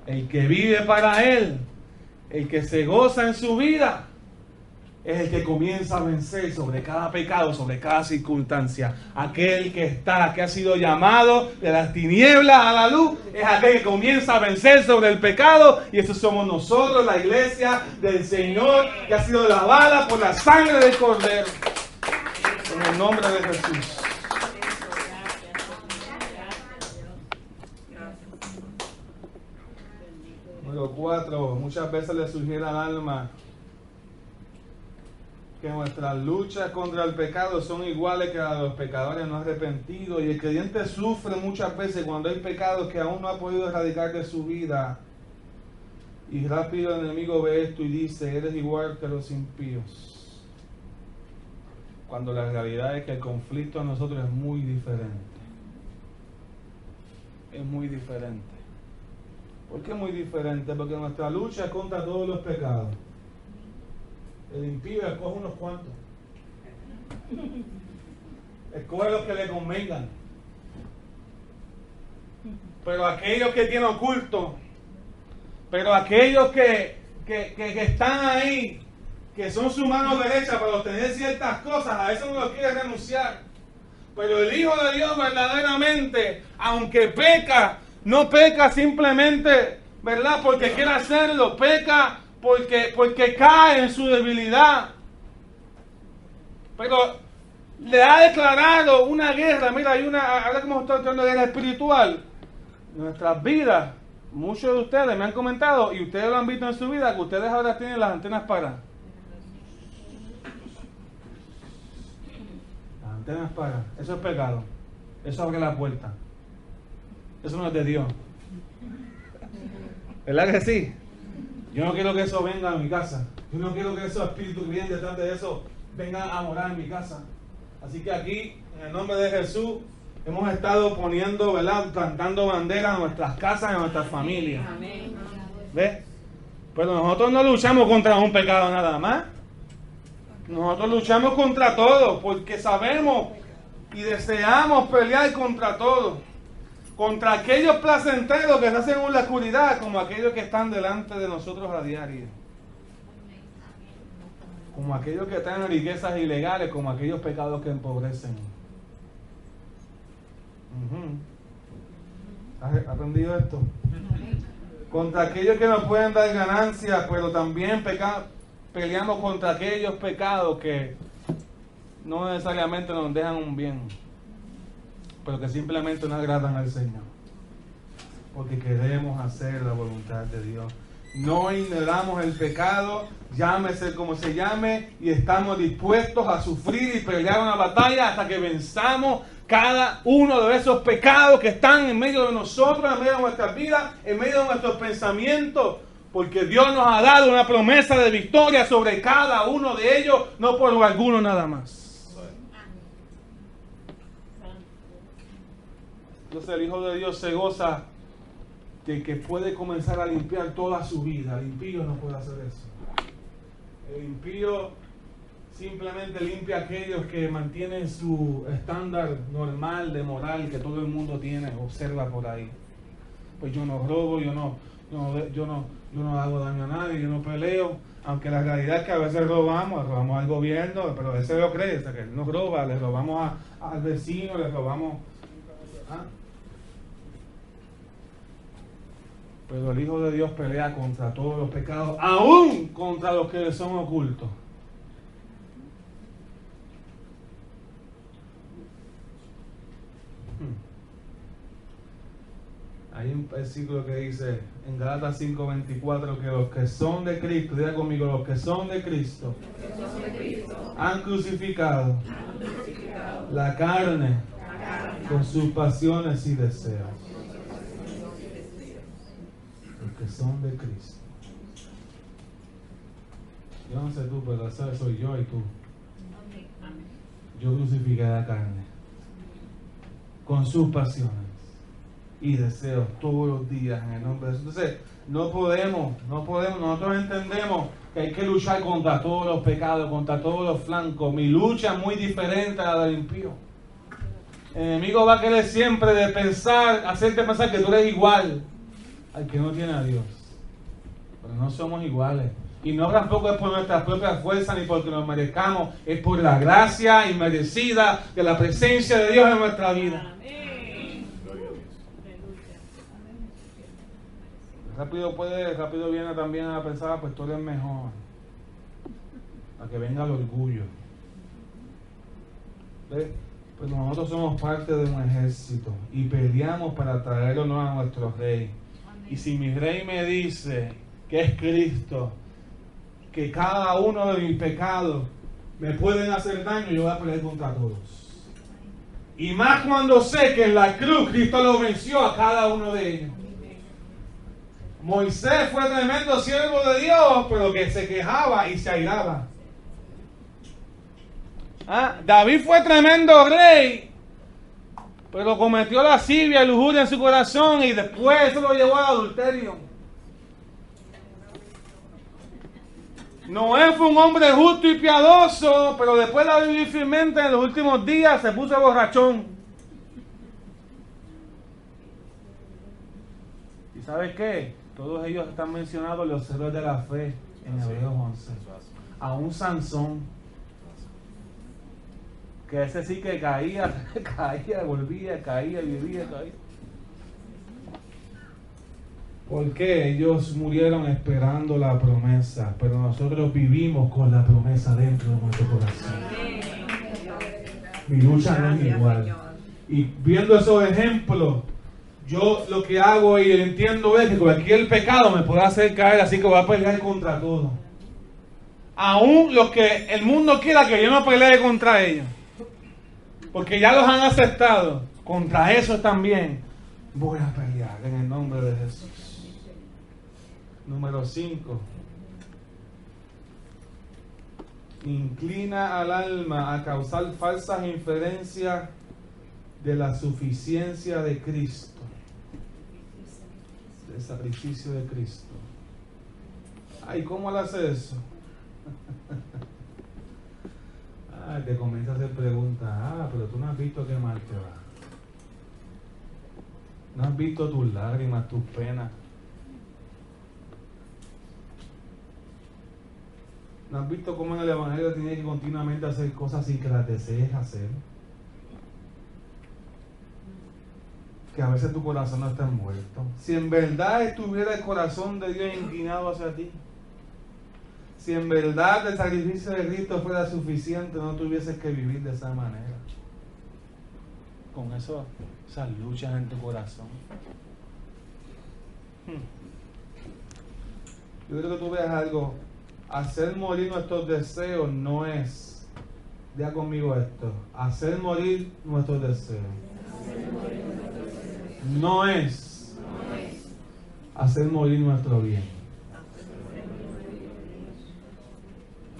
el que vive para Él, el que se goza en su vida, es el que comienza a vencer sobre cada pecado, sobre cada circunstancia. Aquel que ha sido llamado de las tinieblas a la luz, es aquel que comienza a vencer sobre el pecado. Y eso somos nosotros, la iglesia del Señor, que ha sido lavada por la sangre del Cordero. En el nombre de Jesús. Número 4. Muchas veces le sugiere al alma que nuestras luchas contra el pecado son iguales que las de los pecadores no arrepentidos, y el creyente sufre muchas veces cuando hay pecados que aún no ha podido erradicar de su vida, y rápido el enemigo ve esto y dice, eres igual que los impíos, cuando la realidad es que el conflicto a nosotros es muy diferente. Es muy diferente. ¿Por qué es muy diferente? Porque nuestra lucha es contra todos los pecados. El impío escoge unos cuantos. Escoge los que le convengan. Pero aquellos que tienen oculto, pero aquellos que están ahí, que son su mano derecha para obtener ciertas cosas, a eso no los quiere renunciar. Pero el Hijo de Dios verdaderamente, aunque peca, no peca simplemente, ¿verdad?, porque quiere hacerlo, peca porque cae en su debilidad. Pero le ha declarado una guerra. Mira, ahora que hemos estado hablando de guerra espiritual, nuestras vidas muchos de ustedes me han comentado, y ustedes lo han visto en su vida, que ustedes ahora tienen las antenas paradas. Las antenas paradas. Eso es pecado. Eso abre la puerta. Eso no es de Dios. ¿Verdad que sí? Yo no quiero que eso venga a mi casa. Yo no quiero que esos espíritus que vienen detrás de eso vengan a morar en mi casa. Así que aquí, en el nombre de Jesús, hemos estado poniendo, ¿verdad?, plantando banderas en nuestras casas, en nuestras familias. ¿Ves? Pero nosotros no luchamos contra un pecado nada más. Nosotros luchamos contra todo, porque sabemos y deseamos pelear contra todo. Contra aquellos placenteros que nacen en la oscuridad, como aquellos que están delante de nosotros a diario. Como aquellos que traen riquezas ilegales, como aquellos pecados que empobrecen. ¿Has aprendido esto? Contra aquellos que nos pueden dar ganancias, pero también peleamos contra aquellos pecados que no necesariamente nos dejan un bien, pero que simplemente no agradan al Señor, porque queremos hacer la voluntad de Dios. No ignoramos el pecado, llámese como se llame, y estamos dispuestos a sufrir y pelear una batalla hasta que venzamos cada uno de esos pecados que están en medio de nosotros, en medio de nuestras vidas, en medio de nuestros pensamientos, porque Dios nos ha dado una promesa de victoria sobre cada uno de ellos, no por alguno nada más. Entonces el Hijo de Dios se goza de que puede comenzar a limpiar toda su vida. El impío no puede hacer eso. El impío simplemente limpia a aquellos que mantienen su estándar normal de moral que todo el mundo tiene, observa por ahí. Pues yo no robo, yo no hago daño a nadie, yo no peleo. Aunque la realidad es que a veces robamos al gobierno, pero ese lo cree, o sea que él no roba, le robamos al vecino, le robamos. ¿Ah? Pero el Hijo de Dios pelea contra todos los pecados, aún contra los que le son ocultos. Hay un versículo que dice en Gálatas 5:24 que los que son de Cristo, diga conmigo, los que son de Cristo, han crucificado la carne con sus pasiones y deseos. Los que son de Cristo. Yo no sé tú, pero eso soy yo y tú. Yo crucifiqué la carne con sus pasiones y deseos todos los días en el nombre de Jesús. Entonces, no podemos, nosotros entendemos que hay que luchar contra todos los pecados, contra todos los flancos. Mi lucha es muy diferente a la del impío. El enemigo va a querer siempre de pensar, hacerte pensar que tú eres igual al que no tiene a Dios. Pero no somos iguales. Y no tampoco es por nuestras propias fuerzas ni porque nos merezcamos, es por la gracia inmerecida de la presencia de Dios en nuestra vida. Rápido viene también a pensar, pues tú eres mejor, a que venga el orgullo. ¿Ves? Pues nosotros somos parte de un ejército y peleamos para traer honor a nuestro rey. Y si mi rey me dice que es Cristo, que cada uno de mis pecados me pueden hacer daño, yo voy a pelear contra todos. Y más cuando sé que en la cruz Cristo lo venció a cada uno de ellos. Moisés fue tremendo siervo de Dios, pero que se quejaba y se airaba. David fue tremendo rey, pero cometió lascivia y lujuria en su corazón y después eso lo llevó al adulterio. Noé fue un hombre justo y piadoso, pero después de vivir firmemente en los últimos días se puso borrachón. ¿Y sabes qué? Todos ellos están mencionados en los héroes de la fe en Hebreos 11. Aún Sansón, que ese sí que caía, volvía, caía, vivía, caía. Porque ellos murieron esperando la promesa, pero nosotros vivimos con la promesa dentro de nuestro corazón. Mi lucha no es igual. Y viendo esos ejemplos yo lo que hago y entiendo es que cualquier pecado me puede hacer caer, así que voy a pelear contra todo. Aún los que el mundo quiera que yo no pelee contra ellos, porque ya los han aceptado, contra eso también voy a pelear en el nombre de Jesús. Número 5. Inclina al alma a causar falsas inferencias de la suficiencia de Cristo, del sacrificio de Cristo. Ay, ¿cómo le hace eso? Ay, te comienza a hacer preguntas. Pero tú no has visto qué mal te va. No has visto tus lágrimas, tus penas. ¿No has visto cómo en el Evangelio tienes que continuamente hacer cosas sin que las desees hacer? Que a veces tu corazón no está envuelto. Si en verdad estuviera el corazón de Dios inclinado hacia ti, si en verdad el sacrificio de Cristo fuera suficiente, no tuvieses que vivir de esa manera. Con eso, esas luchas en tu corazón. Yo creo que tú veas algo. Hacer morir nuestros deseos no es, diga conmigo esto, hacer morir nuestros deseos no es hacer morir nuestro bien.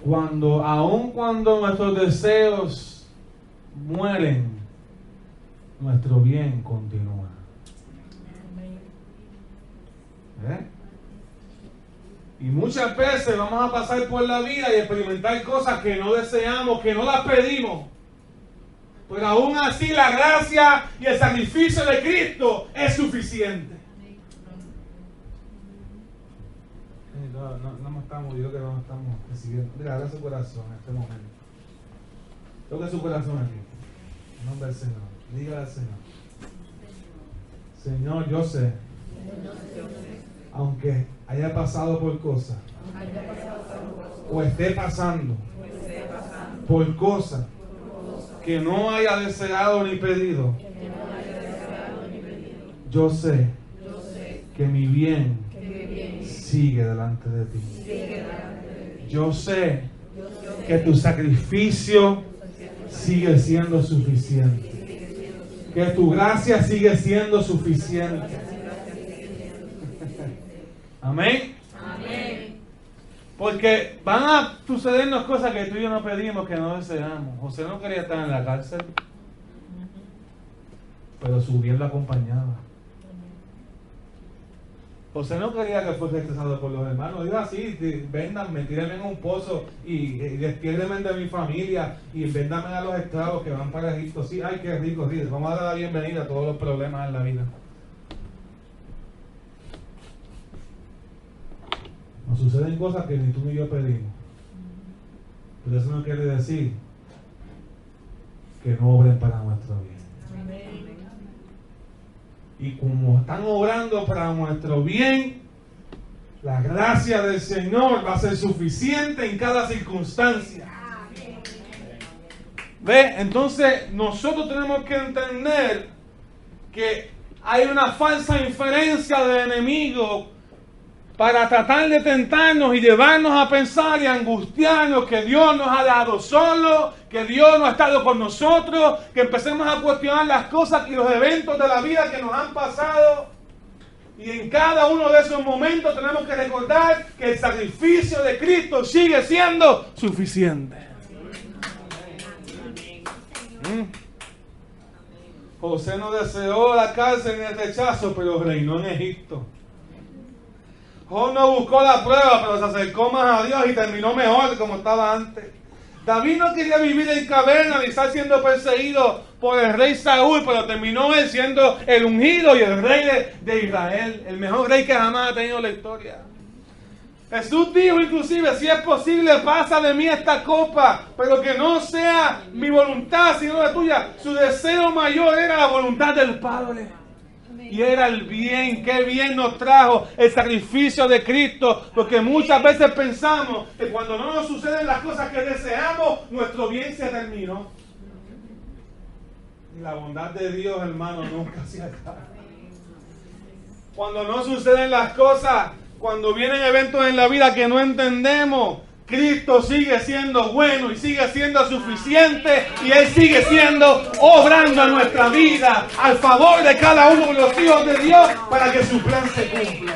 Aun cuando nuestros deseos mueren, nuestro bien continúa. Y muchas veces vamos a pasar por la vida y experimentar cosas que no deseamos, que no las pedimos. Pero aún así la gracia y el sacrificio de Cristo es suficiente. No estamos, yo creo que no estamos recibiendo. Mira, abra su corazón en este momento. Toque su corazón aquí. En nombre del Señor. Dígale al Señor. Señor, yo sé. Aunque haya pasado por cosas, o esté pasando por cosas que no haya deseado ni pedido, yo sé que mi bien sigue delante de ti. Yo sé que tu sacrificio sigue siendo suficiente, que tu gracia sigue siendo suficiente. Amén. Amén. Porque van a sucedernos cosas que tú y yo no pedimos, que no deseamos. José no quería estar en la cárcel, pero su bien lo acompañaba. José no quería que fuese rechazado por los hermanos. Dijo así: véndanme, tírenme en un pozo y despiérdenme de mi familia y véndanme a los esclavos que van para Egipto. Sí, ay, qué rico, sí. Vamos a dar la bienvenida a todos los problemas en la vida. Nos suceden cosas que ni tú ni yo pedimos. Pero eso no quiere decir que no obren para nuestro bien. Amén. Y como están obrando para nuestro bien, la gracia del Señor va a ser suficiente en cada circunstancia. ¿Ve? Entonces nosotros tenemos que entender que hay una falsa inferencia del enemigo para tratar de tentarnos y llevarnos a pensar y a angustiarnos que Dios nos ha dejado solos, que Dios no ha estado con nosotros, que empecemos a cuestionar las cosas y los eventos de la vida que nos han pasado. Y en cada uno de esos momentos tenemos que recordar que el sacrificio de Cristo sigue siendo suficiente. José no deseó la cárcel ni el rechazo, pero reinó en Egipto. Job no buscó la prueba, pero se acercó más a Dios y terminó mejor como estaba antes. David no quería vivir en caverna ni estar siendo perseguido por el rey Saúl, pero terminó él siendo el ungido y el rey de Israel, el mejor rey que jamás ha tenido la historia. Jesús dijo inclusive: si es posible, pasa de mí esta copa, pero que no sea mi voluntad sino la tuya. Su deseo mayor era la voluntad del Padre. Y era el bien. Qué bien nos trajo el sacrificio de Cristo, porque muchas veces pensamos que cuando no nos suceden las cosas que deseamos, nuestro bien se terminó. Y la bondad de Dios, hermano, nunca se acaba. cuando no suceden las cosas, cuando vienen eventos en la vida que no entendemos, Cristo sigue siendo bueno y sigue siendo suficiente, y Él sigue siendo obrando en nuestra vida al favor de cada uno de los hijos de Dios para que su plan se cumpla.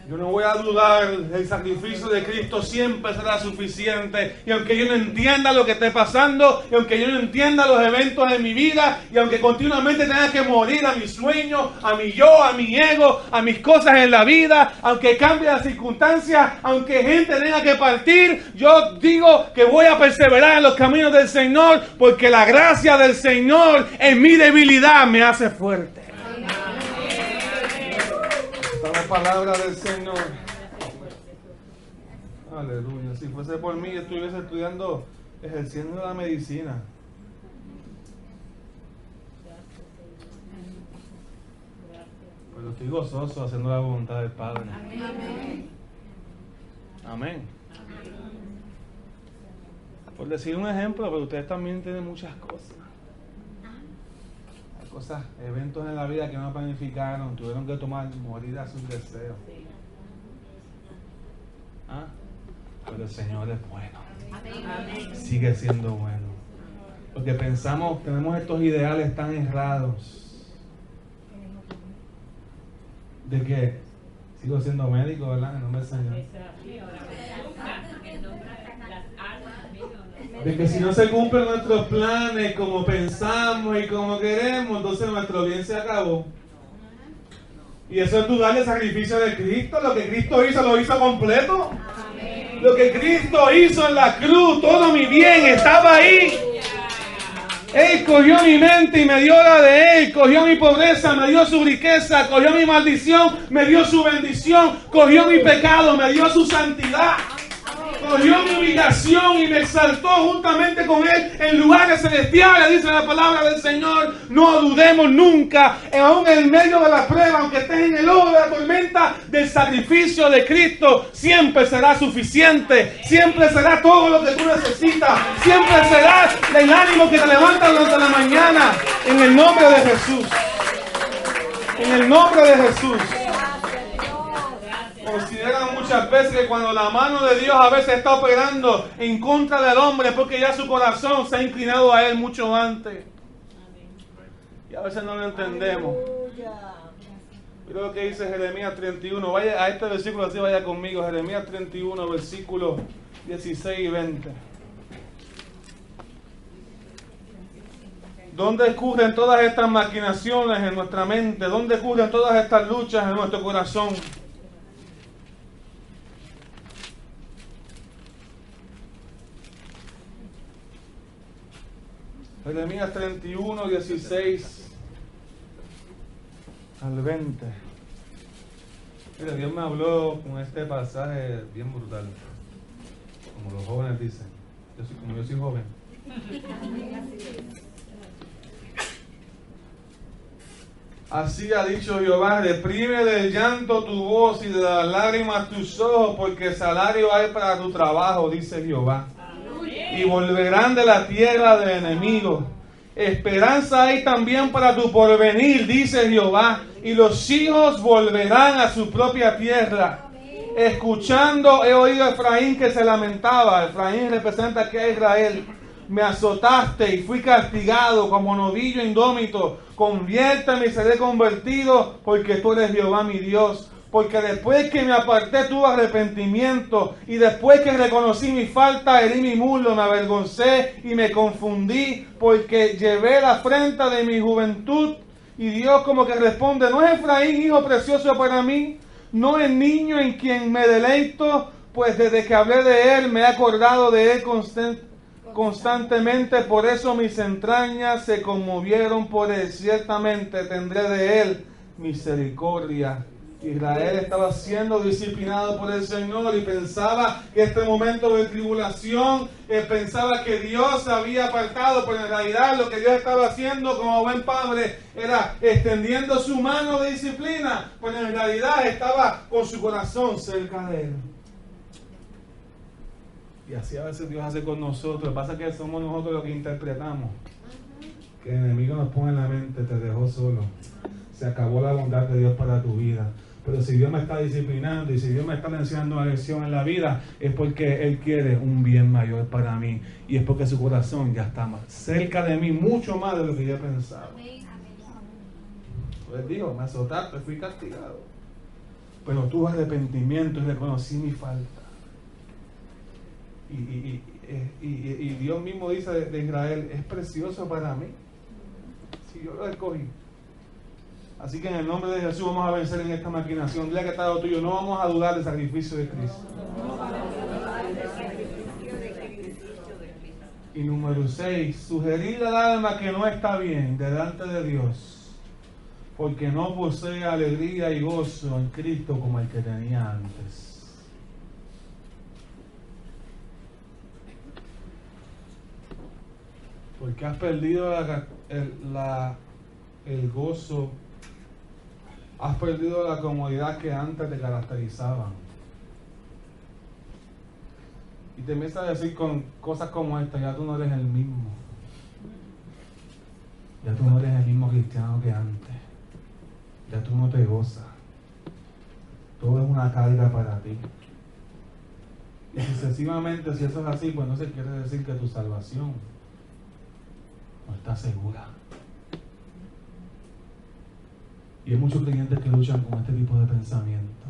Yo no voy a dudar, el sacrificio de Cristo siempre será suficiente. Y aunque yo no entienda lo que esté pasando, y aunque yo no entienda los eventos de mi vida, y aunque continuamente tenga que morir a mis sueños, a mi yo, a mi ego, a mis cosas en la vida, aunque cambie las circunstancias, aunque gente tenga que partir, yo digo que voy a perseverar en los caminos del Señor, porque la gracia del Señor en mi debilidad me hace fuerte. La palabra del Señor. Aleluya. Si fuese por mí, estuviese estudiando, ejerciendo la medicina. Pero estoy gozoso haciendo la voluntad del Padre. Amén. Por decir un ejemplo, pero ustedes también tienen muchas cosas. Cosas, eventos en la vida que no planificaron, tuvieron que morir a sus deseos. ¿Ah? Pero el Señor es bueno. Sigue siendo bueno. Porque pensamos, tenemos estos ideales tan errados. De que sigo siendo médico, ¿verdad? En nombre del Señor. De que si no se cumplen nuestros planes como pensamos y como queremos, entonces nuestro bien se acabó. Y eso es dudar del sacrificio de Cristo. Lo que Cristo hizo, lo hizo completo. Amén. Lo que Cristo hizo en la cruz, todo mi bien estaba ahí. Él cogió mi mente y me dio la de Él. Cogió mi pobreza, me dio su riqueza. Cogió mi maldición, me dio su bendición. Cogió mi pecado, me dio su santidad. Cogió mi humillación y me exaltó juntamente con Él en lugares celestiales, dice la palabra del Señor. No dudemos nunca, aún en medio de la prueba, aunque estés en el ojo de la tormenta, del sacrificio de Cristo. Siempre será suficiente, siempre será todo lo que tú necesitas, siempre será el ánimo que te levanta durante la mañana. En el nombre de Jesús. En el nombre de Jesús. Consideran muchas veces que cuando la mano de Dios a veces está operando en contra del hombre, es porque ya su corazón se ha inclinado a Él mucho antes. Y a veces no lo entendemos. Mira lo que dice Jeremías 31. Vaya a este versículo, así vaya conmigo. Jeremías 31, versículos 16 y 20. ¿Dónde ocurren todas estas maquinaciones en nuestra mente? ¿Dónde ocurren todas estas luchas en nuestro corazón? Jeremías 31, 16 al 20. Mira, Dios me habló con este pasaje bien brutal. Como los jóvenes dicen. Como yo soy joven. Así ha dicho Jehová: reprime del llanto tu voz y de las lágrimas tus ojos, porque salario hay para tu trabajo, dice Jehová. Y volverán de la tierra del enemigo. Esperanza hay también para tu porvenir, dice Jehová. Y los hijos volverán a su propia tierra. Escuchando he oído a Efraín que se lamentaba. Efraín representa aquí a Israel. Me azotaste y fui castigado como novillo indómito. Conviérteme y seré convertido, porque tú eres Jehová mi Dios. Porque después que me aparté tuve arrepentimiento, y después que reconocí mi falta herí mi muslo, me avergoncé y me confundí, porque llevé la afrenta de mi juventud. Y Dios como que responde: ¿no es Efraín hijo precioso para mí? ¿No es niño en quien me deleito? Pues desde que hablé de él me he acordado de él constantemente. Por eso mis entrañas se conmovieron por él. Ciertamente tendré de él misericordia. Israel estaba siendo disciplinado por el Señor y pensaba que este momento de tribulación, pensaba que Dios se había apartado, pero en realidad lo que Dios estaba haciendo como buen padre era extendiendo su mano de disciplina, pero en realidad estaba con su corazón cerca de Él. Y así a veces Dios hace con nosotros. Lo que pasa es que somos nosotros los que interpretamos. que el enemigo nos pone en la mente, te dejó solo. Se acabó la bondad de Dios para tu vida. Pero si Dios me está disciplinando y si Dios me está enseñando una lección en la vida, es porque Él quiere un bien mayor para mí. Y es porque su corazón ya está más cerca de mí, mucho más de lo que yo pensaba. Pues dijo, me azotaste, fui castigado. Pero tuve arrepentimiento y reconocí mi falta. Y Dios mismo dice de Israel, es precioso para mí. Si yo lo escogí. Así que en el nombre de Jesús vamos a vencer en esta maquinación. Dile que está lo tuyo, no vamos a dudar del sacrificio de Cristo. Y número 6, sugerirle al alma que no está bien delante de Dios, porque no posee alegría y gozo en Cristo como el que tenía antes. Porque has perdido el gozo. Has perdido la comodidad que antes te caracterizaban. Y te empiezas a decir con cosas como esta, ya tú no eres el mismo. Ya tú no eres el mismo cristiano que antes. Ya tú no te gozas. Todo es una carga para ti. Y sucesivamente, si eso es así, pues no se quiere decir que tu salvación no está segura. Y hay muchos creyentes que luchan con este tipo de pensamiento.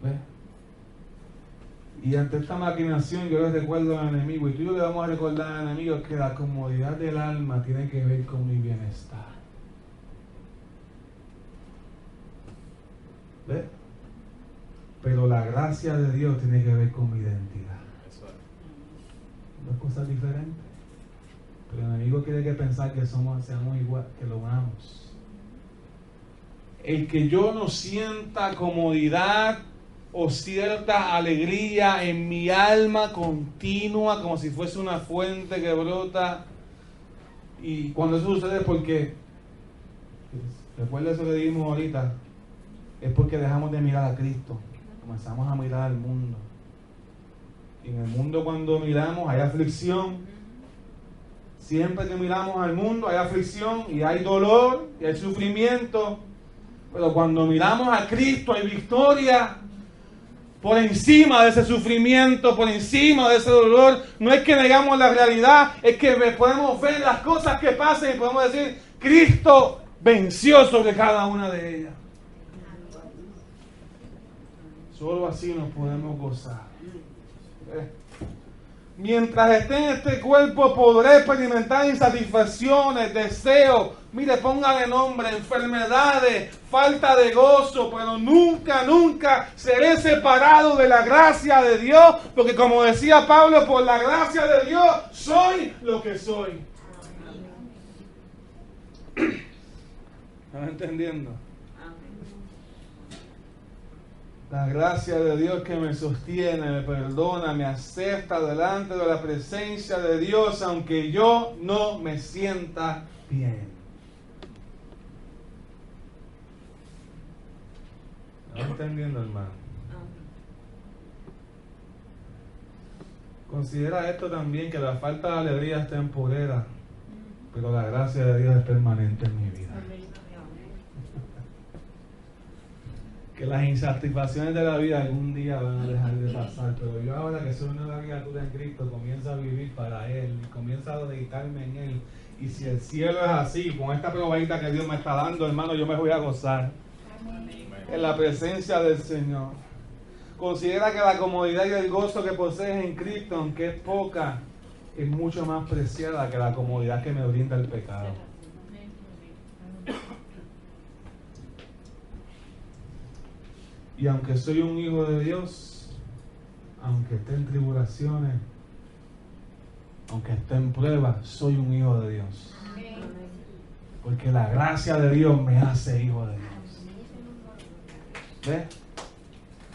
¿Ves? Y ante esta maquinación yo les recuerdo al enemigo, y tú y yo le vamos a recordar al enemigo que la comodidad del alma tiene que ver con mi bienestar. ¿Ves? Pero la gracia de Dios tiene que ver con mi identidad. Dos cosas diferentes. Pero el enemigo quiere que pensar que seamos igual, que lo amamos. El que yo no sienta comodidad o cierta alegría en mi alma continua, como si fuese una fuente que brota. Y cuando eso sucede es porque, recuerda eso que dijimos ahorita, es porque dejamos de mirar a Cristo, comenzamos a mirar al mundo. Y en el mundo, cuando miramos, hay aflicción. Siempre que miramos al mundo hay aflicción y hay dolor y hay sufrimiento. Pero cuando miramos a Cristo hay victoria. Por encima de ese sufrimiento, por encima de ese dolor, no es que negamos la realidad, es que podemos ver las cosas que pasan y podemos decir, Cristo venció sobre cada una de ellas. Solo así nos podemos gozar. Mientras esté en este cuerpo podré experimentar insatisfacciones, deseos, mire, póngale nombre, enfermedades, falta de gozo, pero nunca, nunca seré separado de la gracia de Dios, porque como decía Pablo, por la gracia de Dios soy lo que soy. ¿Están entendiendo? La gracia de Dios que me sostiene, me perdona, me acepta delante de la presencia de Dios, aunque yo no me sienta bien. ¿Están entendiendo, hermano? Considera esto también, que la falta de alegría es temporera, pero la gracia de Dios es permanente en mi vida. Que las insatisfacciones de la vida algún día van a dejar de pasar, pero yo ahora que soy una nueva criatura en Cristo, comienzo a vivir para Él, y comienzo a dedicarme en Él. Y si el cielo es así, con esta probadita que Dios me está dando, hermano, yo me voy a gozar en la presencia del Señor. Considera que la comodidad y el gozo que posees en Cristo, aunque es poca, es mucho más preciada que la comodidad que me brinda el pecado. Y aunque soy un hijo de Dios, aunque esté en tribulaciones, aunque esté en pruebas, soy un hijo de Dios. Porque la gracia de Dios me hace hijo de Dios. ¿Ves?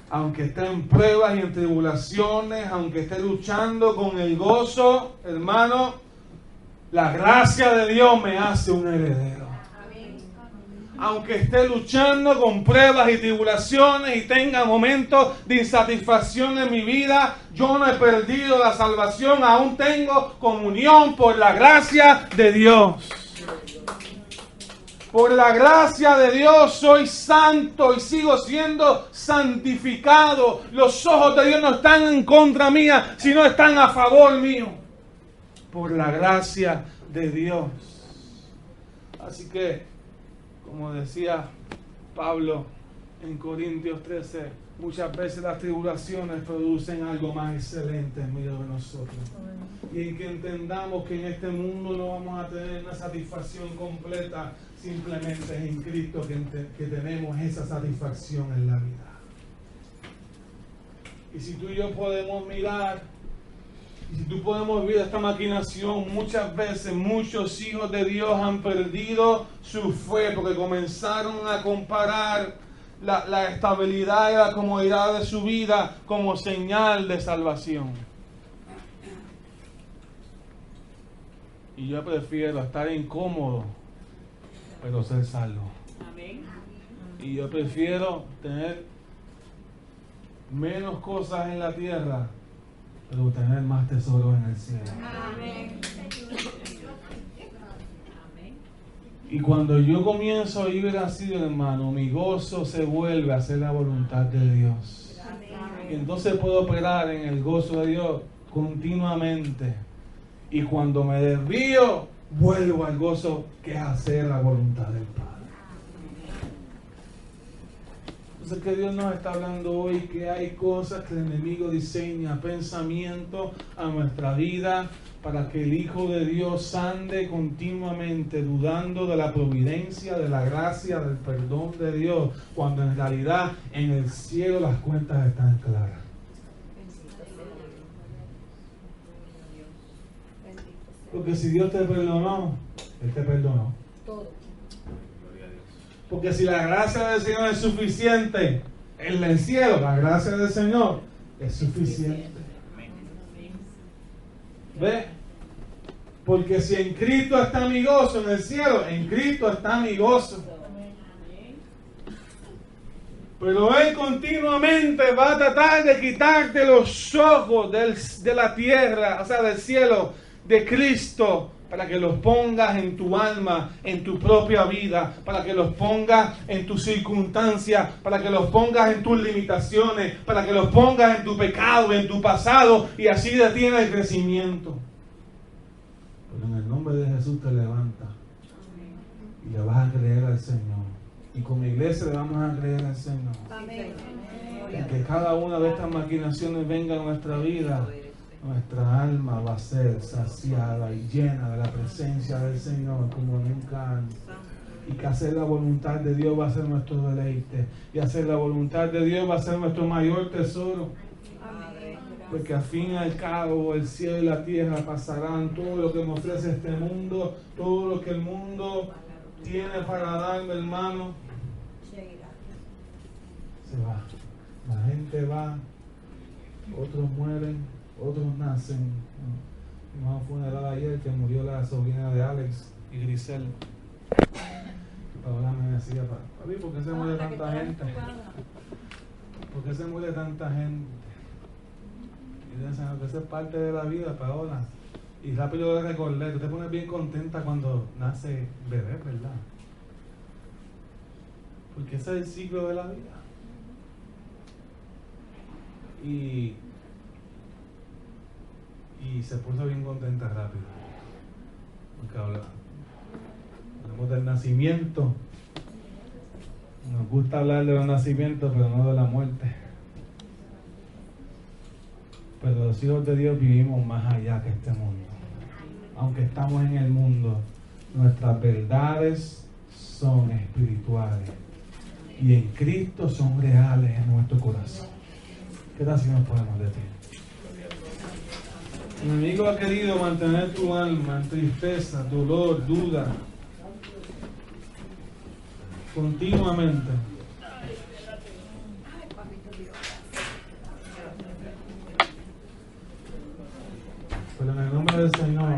Aunque esté en pruebas y en tribulaciones, aunque esté luchando con el gozo, hermano, la gracia de Dios me hace un heredero. aunque esté luchando con pruebas y tribulaciones y tenga momentos de insatisfacción en mi vida, yo no he perdido la salvación, aún tengo comunión por la gracia de Dios. Por la gracia de Dios soy santo y sigo siendo santificado. Los ojos de Dios no están en contra mía, sino están a favor mío. Por la gracia de Dios. Así que, como decía Pablo en Corintios 13, muchas veces las tribulaciones producen algo más excelente en medio de nosotros. Y en que entendamos que en este mundo no vamos a tener una satisfacción completa, simplemente es en Cristo que tenemos esa satisfacción en la vida. Y si tú y yo podemos mirar, y si tú podemos ver esta maquinación, muchas veces muchos hijos de Dios han perdido su fe porque comenzaron a comparar la estabilidad y la comodidad de su vida como señal de salvación. Y yo prefiero estar incómodo, pero ser salvo. Amén. Y yo prefiero tener menos cosas en la tierra, pero tener más tesoros en el cielo. Amén. Y cuando yo comienzo a vivir así, hermano, mi gozo se vuelve a hacer la voluntad de Dios. Y entonces puedo operar en el gozo de Dios continuamente. Y cuando me desvío, vuelvo al gozo que es hacer la voluntad del Padre. Entonces que Dios nos está hablando hoy que hay cosas que el enemigo diseña, pensamientos a nuestra vida para que el Hijo de Dios ande continuamente dudando de la providencia, de la gracia, del perdón de Dios, cuando en realidad en el cielo las cuentas están claras. Porque si Dios te perdonó, Él te perdonó. Porque si la gracia del Señor es suficiente en el cielo, la gracia del Señor es suficiente. ¿Ve? Porque si en Cristo está mi gozo en el cielo, en Cristo está mi gozo. Pero Él continuamente va a tratar de quitarte los ojos de la tierra, o sea, del cielo, de Cristo, para que los pongas en tu alma, en tu propia vida, para que los pongas en tus circunstancias, para que los pongas en tus limitaciones, para que los pongas en tu pecado, en tu pasado, y así detiene el crecimiento. Pero en el nombre de Jesús te levanta y le vas a creer al Señor. Y como iglesia le vamos a creer al Señor. Y que cada una de estas maquinaciones venga a nuestra vida. Nuestra alma va a ser saciada y llena de la presencia del Señor como nunca antes. Y que hacer la voluntad de Dios va a ser nuestro deleite. Y hacer la voluntad de Dios va a ser nuestro mayor tesoro. Porque al fin y al cabo el cielo y la tierra pasarán. Todo lo que me ofrece este mundo, todo lo que el mundo tiene para darme, hermano, se va. La gente va, otros mueren, otros nacen. No fue un funeral ayer que murió la sobrina de Alex y Grisel. Paola me decía, papi, ¿por qué se muere tanta gente? ¿Por qué se muere tanta gente? Y dicen que eso es parte de la vida, Paola. Y rápido le recordé, tú te pones bien contenta cuando nace bebé, ¿verdad? Porque ese es el ciclo de la vida. Y se puso bien contenta rápido. Porque hablamos del nacimiento. Nos gusta hablar de los nacimientos, pero no de la muerte. Pero los hijos de Dios vivimos más allá que este mundo. Aunque estamos en el mundo, nuestras verdades son espirituales. Y en Cristo son reales en nuestro corazón. ¿Qué tal si nos ponemos de pie? El enemigo ha querido mantener tu alma en tristeza, dolor, duda, continuamente. Pero en el nombre del Señor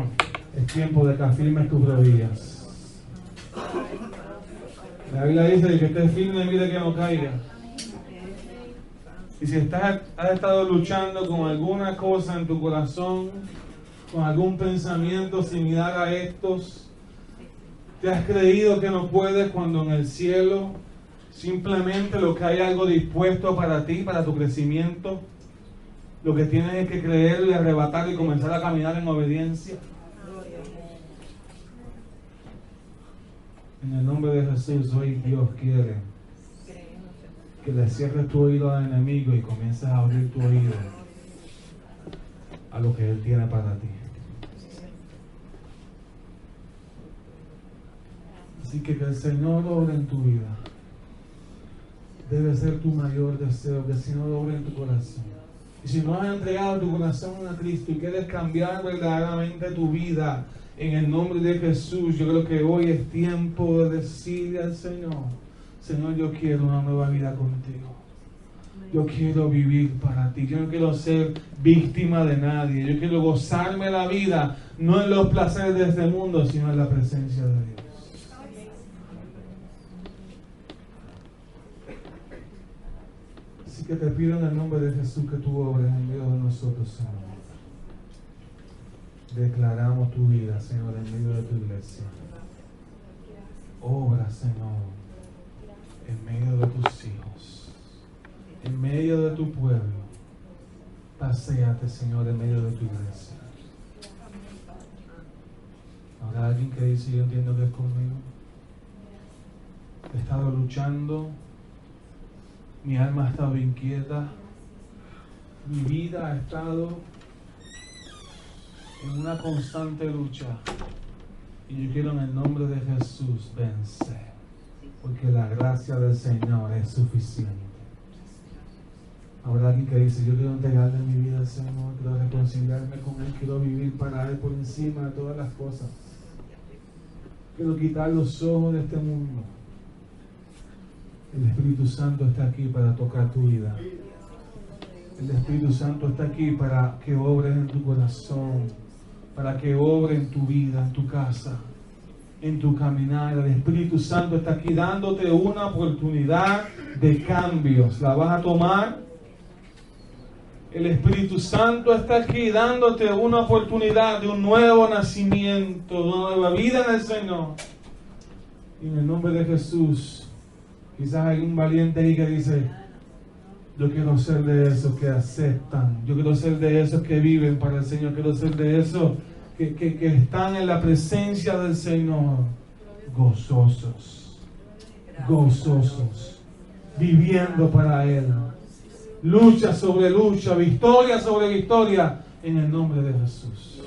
es tiempo de que afirmes tus rodillas. La Biblia dice que esté firme, mire que no caiga. Y si has estado luchando con alguna cosa en tu corazón, con algún pensamiento similar a estos, te has creído que no puedes cuando en el cielo simplemente lo que hay algo dispuesto para ti, para tu crecimiento, lo que tienes es que creerlo y arrebatar y comenzar a caminar en obediencia. En el nombre de Jesús, hoy Dios quiere que le cierres tu oído al enemigo y comiences a abrir tu oído a lo que Él tiene para ti. Así que el Señor obre en tu vida. Debe ser tu mayor deseo, que el Señor obre en tu corazón. Y si no has entregado tu corazón a Cristo y quieres cambiar verdaderamente tu vida en el nombre de Jesús, yo creo que hoy es tiempo de decirle al Señor: Señor, yo quiero una nueva vida contigo. Yo quiero vivir para ti. Yo no quiero ser víctima de nadie. Yo quiero gozarme la vida, no en los placeres de este mundo, sino en la presencia de Dios. Así que te pido en el nombre de Jesús que tú obres en medio de nosotros, Señor. Declaramos tu vida, Señor, en medio de tu iglesia. Obra, Señor, en medio de tus hijos, en medio de tu pueblo. Paséate, Señor, en medio de tu iglesia. Habrá alguien que dice: yo entiendo que es conmigo. He estado luchando, mi alma ha estado inquieta, mi vida ha estado en una constante lucha, y yo quiero en el nombre de Jesús vencer, porque la gracia del Señor es suficiente. Habrá alguien que dice: yo quiero entregarle mi vida al Señor, quiero reconciliarme con Él, quiero vivir para Él por encima de todas las cosas, quiero quitar los ojos de este mundo. El Espíritu Santo está aquí para tocar tu vida. El Espíritu Santo está aquí para que obres en tu corazón, para que obre en tu vida, en tu casa, en tu caminar. El Espíritu Santo está aquí dándote una oportunidad de cambios. ¿La vas a tomar? El Espíritu Santo está aquí dándote una oportunidad de un nuevo nacimiento, de una nueva vida en el Señor. Y en el nombre de Jesús, quizás hay un valiente ahí que dice: yo quiero ser de esos que aceptan, yo quiero ser de esos que viven para el Señor, quiero ser de esos que están en la presencia del Señor, gozosos, viviendo para Él, lucha sobre lucha, victoria sobre victoria, en el nombre de Jesús.